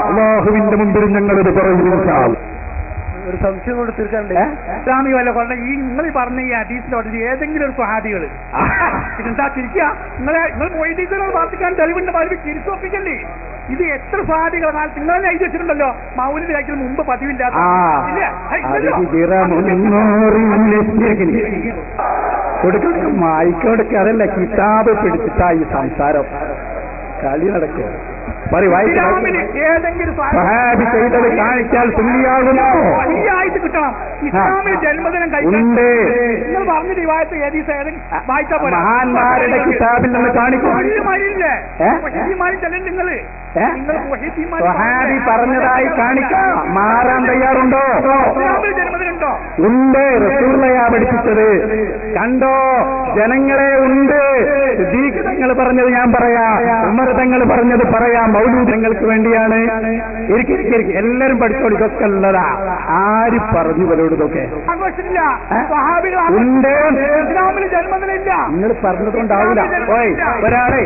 അല്ലാഹുവിന്റെ മുമ്പിൽ ഞങ്ങളിത് പറയുന്നു. ഒരു സംശയം കൊണ്ട് തീർക്കാണ്ട് ഇസ്ലാമിക വല്ല പറഞ്ഞ ഈ നിങ്ങൾ പറഞ്ഞ ഈ ഹദീസിലോട്ട് ഏതെങ്കിലും ഒരു സ്വഹാബികള് ഇതെന്താ ചിരിക്കുക? നിങ്ങൾ മൊയ്തീസിനോട് പ്രാർത്ഥിക്കാൻ തെളിവിന്റെ മാതിരി ചിരിച്ചൊപ്പിക്കല്ലേ? ഇത് എത്ര സ്വഹാബികളാണ് നിങ്ങൾ തന്നെ എഴുതി വെച്ചിട്ടുണ്ടല്ലോ. മൗലിദ് കഴിക്കുന്ന മുമ്പ് പതിവില്ലാത്ത മായിക്കോടൊക്കെ അതല്ല, കിതാബ് പിടിച്ചിട്ടാ ഈ സംസാരം കളി നടക്കുക. ഏതെങ്കിലും ചെയ്തത് കാണിച്ചാൽ തുല്യാകുമോ? ആയിട്ട് കിട്ടണം. ഇസ്ലാമിൽ ജന്മദിനം കഴിക്കാൻ നിങ്ങൾ പറഞ്ഞ റിവായത്ത് വായിച്ചാ പോലെ മഹാന്മാരുടെ കിതാബിൽ നിന്ന് കാണിക്കും. നിങ്ങള് സ്വഹാബി പറഞ്ഞതായി കാണിക്കാം. മാറാൻ തയ്യാറുണ്ടോ? ജന്മദിനുണ്ടോ? ഉണ്ട്. റസൂലുള്ളാഹിയാ പഠിപ്പിച്ചത്. കണ്ടോ ജനങ്ങളെ? ഉണ്ട്. സിദ്ദീഖ് തങ്ങൾ പറഞ്ഞത് ഞാൻ പറയാം, ഉമർ തങ്ങൾ പറഞ്ഞത് പറയാം. മൗലൂദ് നിങ്ങൾക്ക് വേണ്ടിയാണ്. ഇരിക്കും എല്ലാരും പഠിച്ചോളൂ. ഇതൊക്കെ ഉള്ളതാ. ആര് പറഞ്ഞു പലരോട് ഇതൊക്കെ ഉണ്ട്? ജന്മദിനമില്ല. നിങ്ങൾ പറഞ്ഞതുകൊണ്ടാവില്ല. ഓയ് ഒരാളെ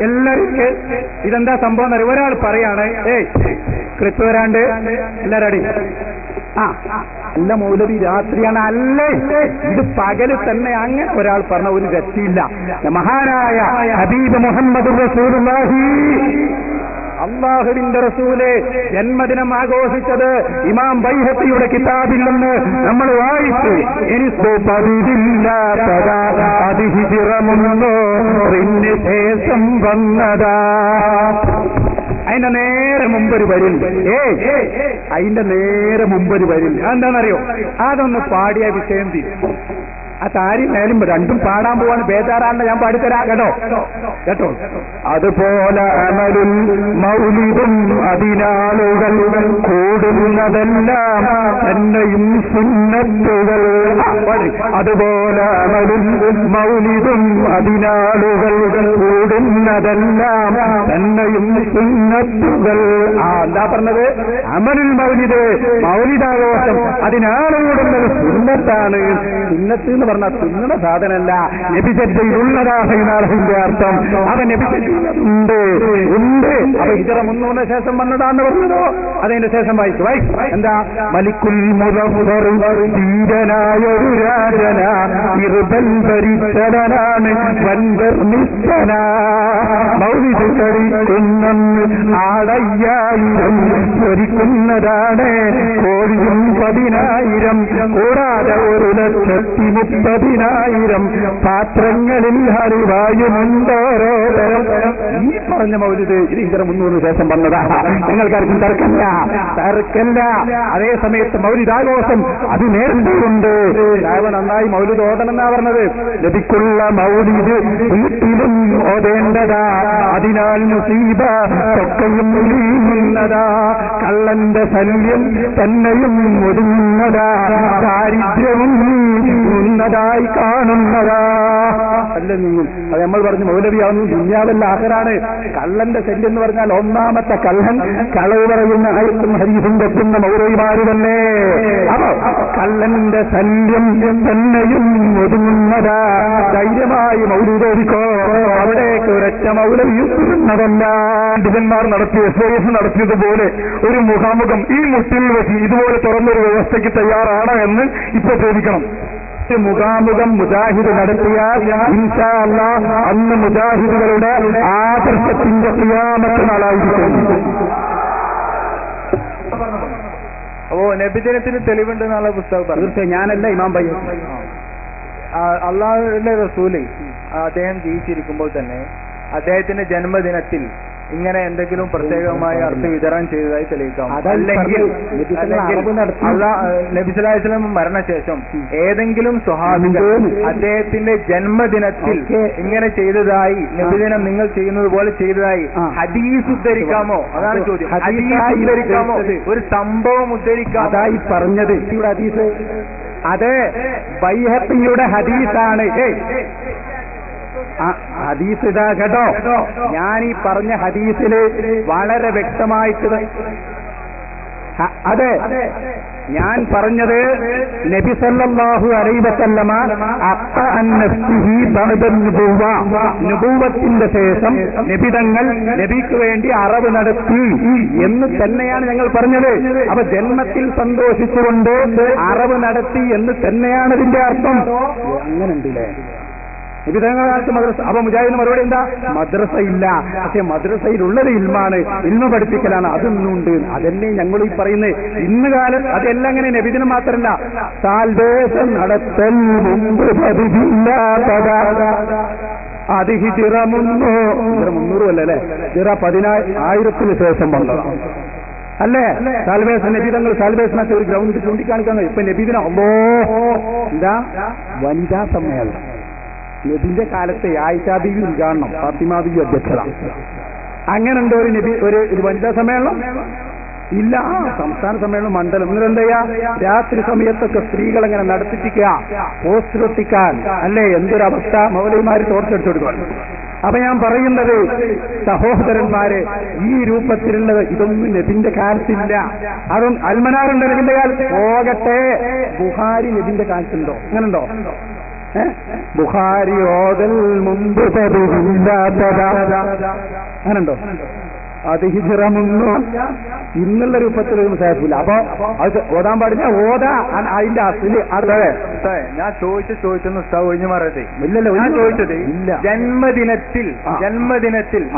എല്ലാരും ഇതെന്താ സംഭവം എന്നറിയ. ഒരാൾ പറയാണ്, ക്ലിപ്പ് വരാണ്ട് എല്ലാരും അടി. അല്ല മൗലവി രാത്രിയാണ്. അല്ലേ, ഇത് പകല് തന്നെ. അങ്ങനെ ഒരാൾ പറഞ്ഞ ഒരു രക്ഷയില്ല. മഹാനായ ഹബീബ് മുഹമ്മദ് റസൂലുള്ളാഹി, അല്ലാഹുവിന്റെ റസൂല് ജന്മദിനം ആഘോഷിച്ചത് ഇമാം ബൈഹഖിയുടെ കിതാബിൽ നിന്ന് നമ്മൾ വായിച്ചു. എനിക്ക് പതിവില്ലാത്തതാ, അത് ഹിജ്റമുണ്ടോ പിന്നെ ശേഷം വന്നതാ. അതിന്റെ നേരെ മുമ്പൊരു വരില്ല. അതിന്റെ നേരെ മുമ്പൊരു വരില്ല. എന്താണെന്നറിയോ? അതൊന്ന് പാടിയ വിഷയം തീരും. ആ താരിയും മേലും രണ്ടും പാടാൻ പോവാണ്. ബേജാറാണ്, ഞാൻ പാടിത്തരാ. കേട്ടോ കേട്ടോ. അതുപോലെ അമലും മൗലിദും അതിനാളുകൾ കൂടുന്നതെല്ലാം തന്നെയും സുന്നത്തുകൾ. അതുപോലെ അമലും മൗലിദും അതിനാളുകൾ കൂടുന്നതെല്ലാം തന്നെയും സുന്നത്തുകൾ. എന്താ പറഞ്ഞത്? അമലുൽ മൗലിദ്, മൗലിദാഘോഷം അതിനാണ് കൂടുന്നത് സുന്നത്താണ്. സുന്നത്ത് എന്ന് പറഞ്ഞാൽ തിന്നുന്ന സാധനമല്ല, നബിചര്യയിലുള്ളതാണ് എന്നാണ് അർത്ഥം. അവൻ നബിചര്യയിലുണ്ട് ഉണ്ട്. അപ്പൊ ഹിജ്റ 300 ശേഷം വന്നതാന്ന് പറഞ്ഞതോ? അതിന്റെ ശേഷം വായിക്കും. എന്താ? മലിക്കുൽ മുദഫ്ഫർ ധീരനായ ഒരു രാജന ഇരുബൽ ഭരിച്ചവനാണ് വൻപർ നിസ്തന. മൗലിദ് കഴിക്കുന്നന്ന് ആടയ്യായിരം ഒരുക്കുന്നതാണ് കോഴിയും 10,000 കൂടാതെ 1,30,000 പാത്രങ്ങളിൽ ഹരിവായുമുണ്ടോരോ തരം. ഈ പറഞ്ഞ മൗലിദ് ഇത് ഇതര 300 ശേഷം വന്നതാ. നിങ്ങൾക്കാർക്കും തർക്കമില്ല. അതേ സമയത്ത് മൗലിദാഘോഷം അത് നേരിട്ടുണ്ട്. നന്നായി മൗലിദ് ഓടണമെന്നാ പറഞ്ഞത്. ലഭിക്കുള്ള മൗലിദ് വീട്ടിലും ഓതേണ്ടതാ. അതിനാൽ മുസീബ ഒക്കെയും നീങ്ങുന്നതാ. കള്ളന്റെ ശല്യം തന്നെയും ഒതുങ്ങുന്നതാ. ദാരിദ്ര്യവും നീങ്ങുന്നതായി കാണുന്നതാ. അല്ല നീങ്ങും. അത് നമ്മൾ പറഞ്ഞു മൗലവിയാവുന്നു ദുന്യാവല്ല ആഖിറാണ്. കള്ളന്റെ ശല്യം എന്ന് പറഞ്ഞാൽ ഒന്നാമത്തെ കള്ളൻ കളവ് പറയുന്ന ആയത്തും ഹരീസും വെക്കുന്ന മൗലവിമാര് തന്നെ. അപ്പൊ കള്ളന്റെ ശല്യം തന്നെയും ഒതുങ്ങുന്നതാ. ധൈര്യമായി മൗലിദോദിക്കോ. അവിടേക്ക് ഒരൊറ്റ മൗലവിയും വരുന്നതല്ല. പണ്ഡിതന്മാർ നടത്തിയ SOS നടത്തിയതുപോലെ ഒരു മുഖാമുഖം ഈ മുട്ടിൽ വെച്ച് ഇതുപോലെ തുറന്നൊരു വ്യവസ്ഥയ്ക്ക് തയ്യാറാണ് എന്ന് ഇപ്പൊ ചോദിക്കണം. മുഖാമുഖം മുജാഹിദ് നടത്തിയാൽ ഇൻഷാ അല്ലാഹ് അന്ന് മുജാഹിദുകളുടെ ആദർശത്തിന്റെ ഖിയാമത്ത് നാളായിരിക്കും. അപ്പോ നബിദിനത്തിന് തെളിവുണ്ട് എന്നുള്ള പുസ്തകം തീർച്ചയായും ഞാനല്ല ഇമാം ബയ്യ. അള്ളാഹുവിന്റെ റസൂല് അദ്ദേഹം ജീവിച്ചിരിക്കുമ്പോൾ തന്നെ അദ്ദേഹത്തിന്റെ ജന്മദിനത്തിൽ ഇങ്ങനെ എന്തെങ്കിലും പ്രത്യേകമായ അർത്ഥം വിതരണം ചെയ്തതായി തെളിയിക്കാം. അല്ലെങ്കിൽ നബി സല്ലല്ലാഹു അലൈഹി വസല്ലം മരണശേഷം ഏതെങ്കിലും സ്വഹാബികൾ അദ്ദേഹത്തിന്റെ ജന്മദിനത്തിൽ ഇങ്ങനെ ചെയ്തതായി, നബിദിനം നിങ്ങൾ ചെയ്യുന്നത് പോലെ ചെയ്തതായി ഹദീസ് ഉദ്ധരിക്കാമോ? അതാണ് ചോദ്യം. ഹദീസ് ഉദ്ധരിക്കാമോ? ഒരു സംഭവം ഉദ്ധരിക്കാമോ? അതായി പറഞ്ഞത് ഹദീസ്. അത് ബൈഹഖിയുടെ ഹദീസാണ്. ഹദീസ് ഇതാ കേട്ടോ. ഞാൻ ഈ പറഞ്ഞ ഹദീസില് വളരെ വ്യക്തമായിട്ട് അതെ ഞാൻ പറഞ്ഞത് നബി സല്ലല്ലാഹു അലൈഹി വസല്ലമ നുബുവത്തിന്റെ ശേഷം നബിതങ്ങൾ നബിക്ക് വേണ്ടി അറവ് നടത്തി എന്ന് തന്നെയാണ് ഞങ്ങൾ പറഞ്ഞത്. അപ്പൊ ജന്മത്തിൽ സന്തോഷിച്ചുകൊണ്ട് അറവ് നടത്തി എന്ന് തന്നെയാണ് ഇതിന്റെ അർത്ഥം. അങ്ങനെ ഉണ്ടല്ലേ നിബിധകാലത്ത് മദ്രസ. അപ്പൊ മുജാഹിദിന് മറുപടി എന്താ? മദ്രസ ഇല്ല. പക്ഷെ മദ്രസയിലുള്ളത് ഇൽമാണ്, ഇൽമ പഠിപ്പിക്കലാണ്. അതൊന്നുണ്ട്. അതന്നെ ഞങ്ങൾ ഈ പറയുന്നത്. ഇന്ന് കാലം അതെല്ലാം അങ്ങനെ നബിദിനം മാത്രമല്ല, സാൽവേഷൻ നടത്തൽ മുമ്പ് അത് ഹിജിറ 300 അല്ലേ? ഹിജിറ 10,000 ശേഷം വന്നതാണ് അല്ലേ? സാൽവേഷൻ നബിതങ്ങൾ സാൽവേഷനൊക്കെ ഒരു ഗ്രൗണ്ട് ചൂണ്ടിക്കാണിക്കാൻ. ഇപ്പൊ നബിദിനം എന്താ വനിതാ സമ്മേളനം. നബിന്റെ കാലത്തെ ആയിഷാ ബീവി ഉദ്ഘാടനം, ഫാത്തിമ ബീവി അധ്യക്ഷത. അങ്ങനെ ഉണ്ടോ ഒരു നബി ഒരു വനിതാ സമ്മേളനം? ഇല്ല. സംസ്ഥാന സമ്മേളനം മണ്ഡലം. എന്നിട്ട് ചെയ്യാ? രാത്രി സമയത്തൊക്കെ സ്ത്രീകൾ അങ്ങനെ നടത്തിപ്പിക്കുക, പോസ്റ്റർ ഒട്ടിക്കാൻ അല്ലേ? എന്തൊരവസ്ഥ! മൗലവിമാര് ടോർച്ചടിച്ചു കൊടുക്കണം. അപ്പൊ ഞാൻ പറയുന്നത് സഹോദരന്മാരെ, ഈ രൂപത്തിലുള്ളത് ഇതൊന്നും നബിന്റെ കാലത്തില്ല. അതും അൽമനാറുണ്ട് നബിന്റെ കാലത്ത്. പോകട്ടെ, ബുഖാരി നബിന്റെ കാലത്തുണ്ടോ? അങ്ങനെയുണ്ടോ? ബുഖാരി ഓതൽ മുമ്പ് അങ്ങനെയുണ്ടോ? അത് ഹിജ്റ 300 ഇന്നുള്ള രൂപത്തിലൊരു സാഹിബില്ല. അപ്പൊ അത് ഓതാൻ പാടില്ല. ഓതാ അതിന്റെ അസില്. അതെ ഞാൻ ചോദിച്ചൊന്ന് ഒഴിഞ്ഞു മാറട്ടെ. ഇല്ലല്ലോ, ഞാൻ ചോദിച്ചത് ഇല്ല. ജന്മദിനത്തിൽ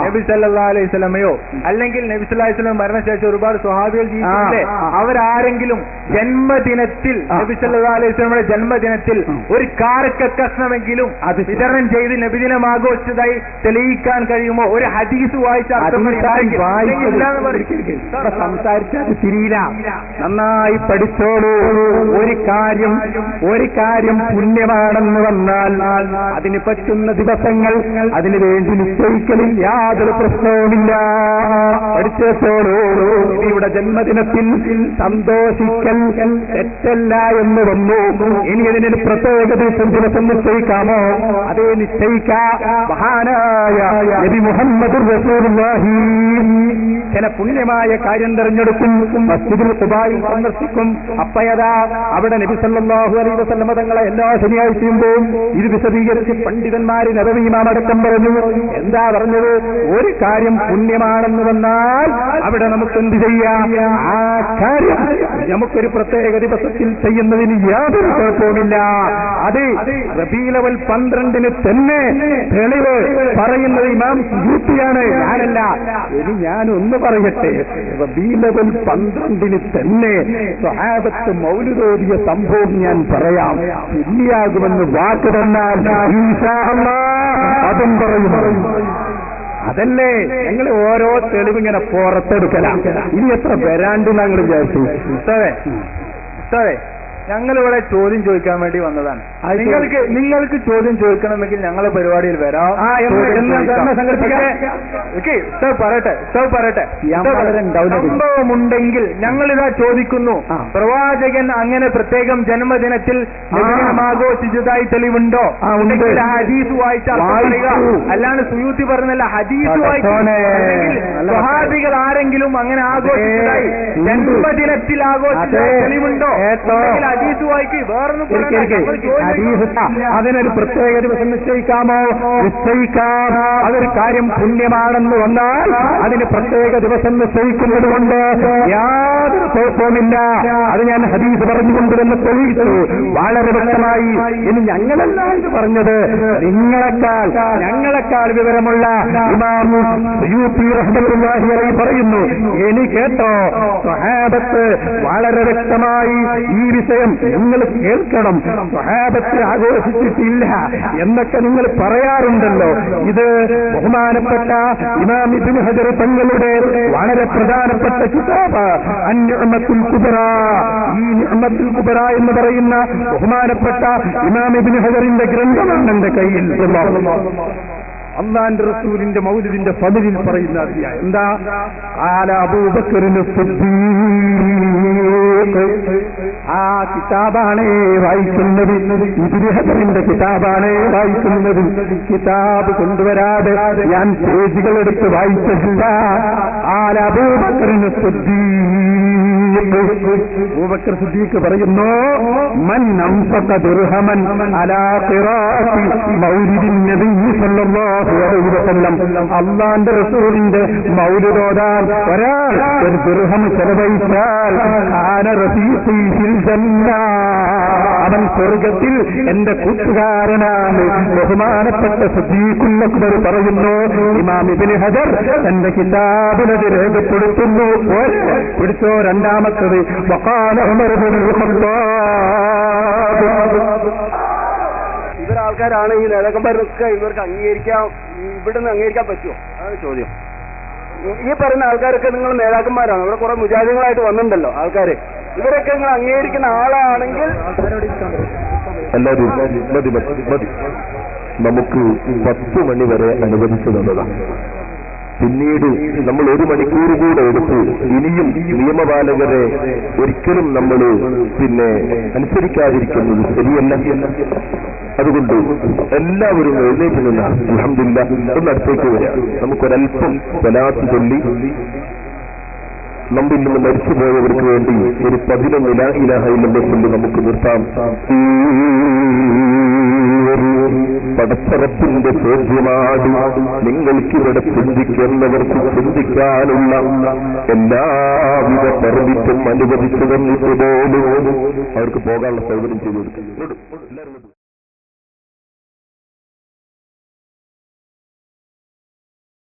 നബി സല്ലല്ലാഹു അലൈഹി വസല്ലമയോ അല്ലെങ്കിൽ നബി സല്ലല്ലാഹു അലൈഹി വസല്ലം മരണശേഷം ഒരുപാട് സ്വഹാബികൾ ജീവിച്ചില്ലേ? അവരാരെങ്കിലും ജന്മദിനത്തിൽ നബി സല്ലല്ലാഹു അലൈഹി വസല്ലമയുടെ ജന്മദിനത്തിൽ ഒരു കാരക്ക കഷ്ണമെങ്കിലും അത് വിതരണം ചെയ്ത് നബിദിനം ആഘോഷിച്ചതായി തെളിയിക്കാൻ കഴിയുമോ? ഒരു ഹദീസ് വായിച്ച സംസാരിച്ചത് തിരിയില്ല. നന്നായി പഠിച്ചോളൂ. ഒരു കാര്യം പുണ്യമാണെന്ന് വന്നാൽ അതിന് പറ്റുന്ന ദിവസങ്ങൾ അതിനു വേണ്ടി നിശ്ചയിക്കലിൽ യാതൊരു പ്രശ്നവുമില്ല. പഠിച്ചോളൂ. ഇവിടെ ജന്മദിനത്തിൽ സന്തോഷിക്കൽ തെറ്റല്ല എന്ന് വന്നു. ഇനി അതിനൊരു പ്രത്യേക ദിവസം നിശ്ചയിക്കാമോ? അതേ നിശ്ചയിക്കാം. മഹാനായ നബി മുഹമ്മദ് റസൂലുള്ളാഹി ചില പുണ്യമായ കാര്യം തെരഞ്ഞെടുക്കും, മസ്ജിദുൽ ഖുബായിൽ സന്ദർശിക്കും. അപ്പയതാ അവിടെ നബി സല്ലല്ലാഹു അലൈഹി വസല്ലം തങ്ങളെ എല്ലാ ശനിയാഴ്ചയും പോവും. ഇത് വിശദീകരിച്ച് പണ്ഡിതന്മാര് നബവി ഇമാം അടക്കം പറഞ്ഞു. എന്താ പറഞ്ഞത്? ഒരു കാര്യം പുണ്യമാണെന്ന് വന്നാൽ അവിടെ നമുക്ക് എന്ത് ചെയ്യാം? ആ കാര്യം നമുക്കൊരു പ്രത്യേക ദിവസത്തിൽ ചെയ്യുന്നതിന് യാതൊരു കുഴപ്പവുമില്ല. അത് റബീഉൽ അവ്വൽ 12 തന്നെ തെളിവ് പറയുന്നത് ഇമാം സുയൂത്തിയാണ്, ഞാനല്ല. ഇനി ഞാനൊന്ന് പറയട്ടെ, റബീഉൽ അവ്വൽ 12 തന്നെ സ്വഹാബത്ത് മൗലിദോദിയ സംഭവം ഞാൻ പറയാം. ശരിയാകുമെന്ന് വാക്ക് തന്നാൽ ഇൻഷാ അല്ലാഹ് അതും പറയും. അതല്ലേ ഞങ്ങൾ ഓരോ തെളിവിങ്ങനെ പുറത്തെടുക്കലാണ്. ഇനി എത്ര വരാണ്ട് ഞങ്ങൾ വിചാരിച്ചു. ഞങ്ങളിവിടെ ചോദ്യം ചോദിക്കാൻ വേണ്ടി വന്നതാണ്. നിങ്ങൾക്ക് ചോദ്യം ചോദിക്കണമെങ്കിൽ ഞങ്ങളെ പരിപാടിയിൽ വരാം. പറയട്ടെ സംഭവമുണ്ടെങ്കിൽ ഞങ്ങളിതാ ചോദിക്കുന്നു. പ്രവാചകൻ അങ്ങനെ പ്രത്യേകം ജന്മദിനത്തിൽ ആഘോഷിച്ചതായി തെളിവുണ്ടോ? ഹദീസ് വായിച്ചാൽ അല്ലാണ്ട് സുയൂത്തി പറഞ്ഞല്ല, ഹദീസ് വായിച്ചാൽ സ്വഹാബികൾ ആരെങ്കിലും അങ്ങനെ ആഘോഷിച്ചതായി ജന്മദിനത്തിൽ ആഘോഷിച്ചതായി തെളിവുണ്ടോ? ഹദീസ് വായിക്ക് വേറൊന്നും അതിനൊരു പ്രത്യേക ദിവസം നിശ്ചയിക്കാമോ? നിശ്ചയിക്കാം. അതൊരു കാര്യം പുണ്യമാണെന്ന് വന്നാൽ അതിന് പ്രത്യേക ദിവസം നിശ്ചയിക്കുന്നത് കൊണ്ട് യാതൊരു കുഴപ്പവുമില്ല. അത് ഞാൻ ഹദീസ് പറഞ്ഞുകൊണ്ട് തന്നെ തെളിയിച്ചു വളരെ വ്യക്തമായി. ഇനി ഞങ്ങളെല്ലാം ഇത് പറഞ്ഞത് ഞങ്ങളെക്കാൾ വിവരമുള്ള ഇമാം സുയൂത്തി റഹ്മത്തുള്ളാഹി അലൈഹി പറയുന്നു. ഇനി കേട്ടോ, സ്വഹാബത്ത് വളരെ വ്യക്തമായി ഈ വിഷയം നിങ്ങൾ കേൾക്കണം. സ്വഹാബത്ത് ആഘോഷിച്ചിട്ടില്ല എന്നൊക്കെ നിങ്ങൾ പറയാറുണ്ടല്ലോ. ഇത് ബഹുമാനപ്പെട്ട ഇമാം ഇബ്നു ഹജർ തങ്ങളുടെ വളരെ പ്രധാനപ്പെട്ട കിതാബ് അൻ-നിഅ്മത്തുൽ കുബ്ര. ഈ നിഅ്മത്തുൽ കുബ്ര എന്ന് പറയുന്ന ബഹുമാനപ്പെട്ട ഇമാം ഇബ്നു ഹജറിന്റെ ഗ്രന്ഥമാണ് എന്റെ കയ്യിൽ. അല്ലാഹുവിന്റെ റസൂലിന്റെ മൗലിദിന്റെ ഫളിൽ പറയുന്ന അധ്യായം എന്താ? ഖാല അബൂബക്കറിന് സിദ്ദീഖ്. ആ കിതാബാണ് വായിക്കുന്നത്. ഇബ്നു ഹജറിന്റെ കിതാബാണ് വായിക്കുന്നത്. കിതാബ് കൊണ്ടുവരാതെ ഞാൻ പേജുകൾ എടുത്ത് വായിച്ചിട്ടില്ല. ഖാല അബൂബക്കറിന് സിദ്ദീഖ്. അബൂബക്കർ സിദ്ദീഖ് പറയുന്നു, മൻ അൻഫഖ ദിർഹമൻ അലാ ഖിറാഅത്തി മൗലിദിൻ നബി സല്ലല്ലാഹു അലൈഹി വസല്ലം. അല്ലാഹുവിന്റെ റസൂലിന്റെ മൗലിദ് ഓതാൻ ഒരാൾ ഒരു ദിർഹം ചെലവഴിച്ചാൽ കാന റഫീഖി ഫിൽ ജന്ന, അവൻ സ്വർഗ്ഗത്തിൽ എന്റെ കൂട്ടുകാരനാണ്. ബഹുമാനപ്പെട്ട സിദ്ദീഖുൽ അക്ബർ പറയുന്നു. ഇമാം ഇബ്നു ഹജർ തന്റെ കിതാബിലത് രേഖപ്പെടുത്തുന്നു. പിടിച്ചോ, രണ്ടാമത്തത് വഖാല ഉമർ ഇബ്നുൽ ഖത്താബ്. ഇവരാൾക്കാരാണ് ഈ നേതാക്കന്മാരൊക്കെ ഇവർക്ക് ഇവിടുന്ന് അംഗീകരിക്കാൻ പറ്റുമോ? അതാണ് ചോദ്യം. ഈ പറയുന്ന ആൾക്കാരൊക്കെ നിങ്ങൾ നേതാക്കന്മാരാണ്. ഇവിടെ കുറെ മുജാഹിദുകളായിട്ട് വന്നിട്ടുണ്ടല്ലോ ആൾക്കാര്. ഇവരൊക്കെ നിങ്ങൾ അംഗീകരിക്കുന്ന ആളാണെങ്കിൽ എല്ലാവരും മതി. നമുക്ക് 10 മണി വരെ അനുവദിച്ചു തന്നതാണ്. പിന്നീട് നമ്മൾ 1 മണിക്കൂർ കൂടെ എടുത്തു. ഇനിയും നിയമപാലകരെ ഒരിക്കലും നമ്മൾ അനുസരിക്കാതിരിക്കുന്നത് ശരിയല്ല. അതുകൊണ്ട് എല്ലാവരും എഴുന്നേറ്റ് നിന്ന് അൽഹംദുലില്ലാഹ് ഒന്ന് അടുത്തേക്ക് വരാം. നമുക്കൊരൽപ്പം സ്വലാത്ത് ചൊല്ലി നമ്മിൽ നിന്ന് മരിച്ചുപോയവർക്ക് വേണ്ടി ഒരു 11 ലാ ഇലാഹ ഇല്ലല്ലാഹ് ചൊല്ലി നമുക്ക് നിർത്താം. പടച്ചറപ്പിന്റെ ചോദ്യമാണ്. നിങ്ങൾക്കിവിടെ ചിന്തിക്കുന്നവർക്ക് ചിന്തിക്കാനുള്ള എല്ലാവിധ പെർമിറ്റും അനുവദിച്ചു തന്നിട്ട് പോലും അവർക്ക് പോകാനുള്ള സൗകര്യം ചെയ്തു കൊടുക്കും.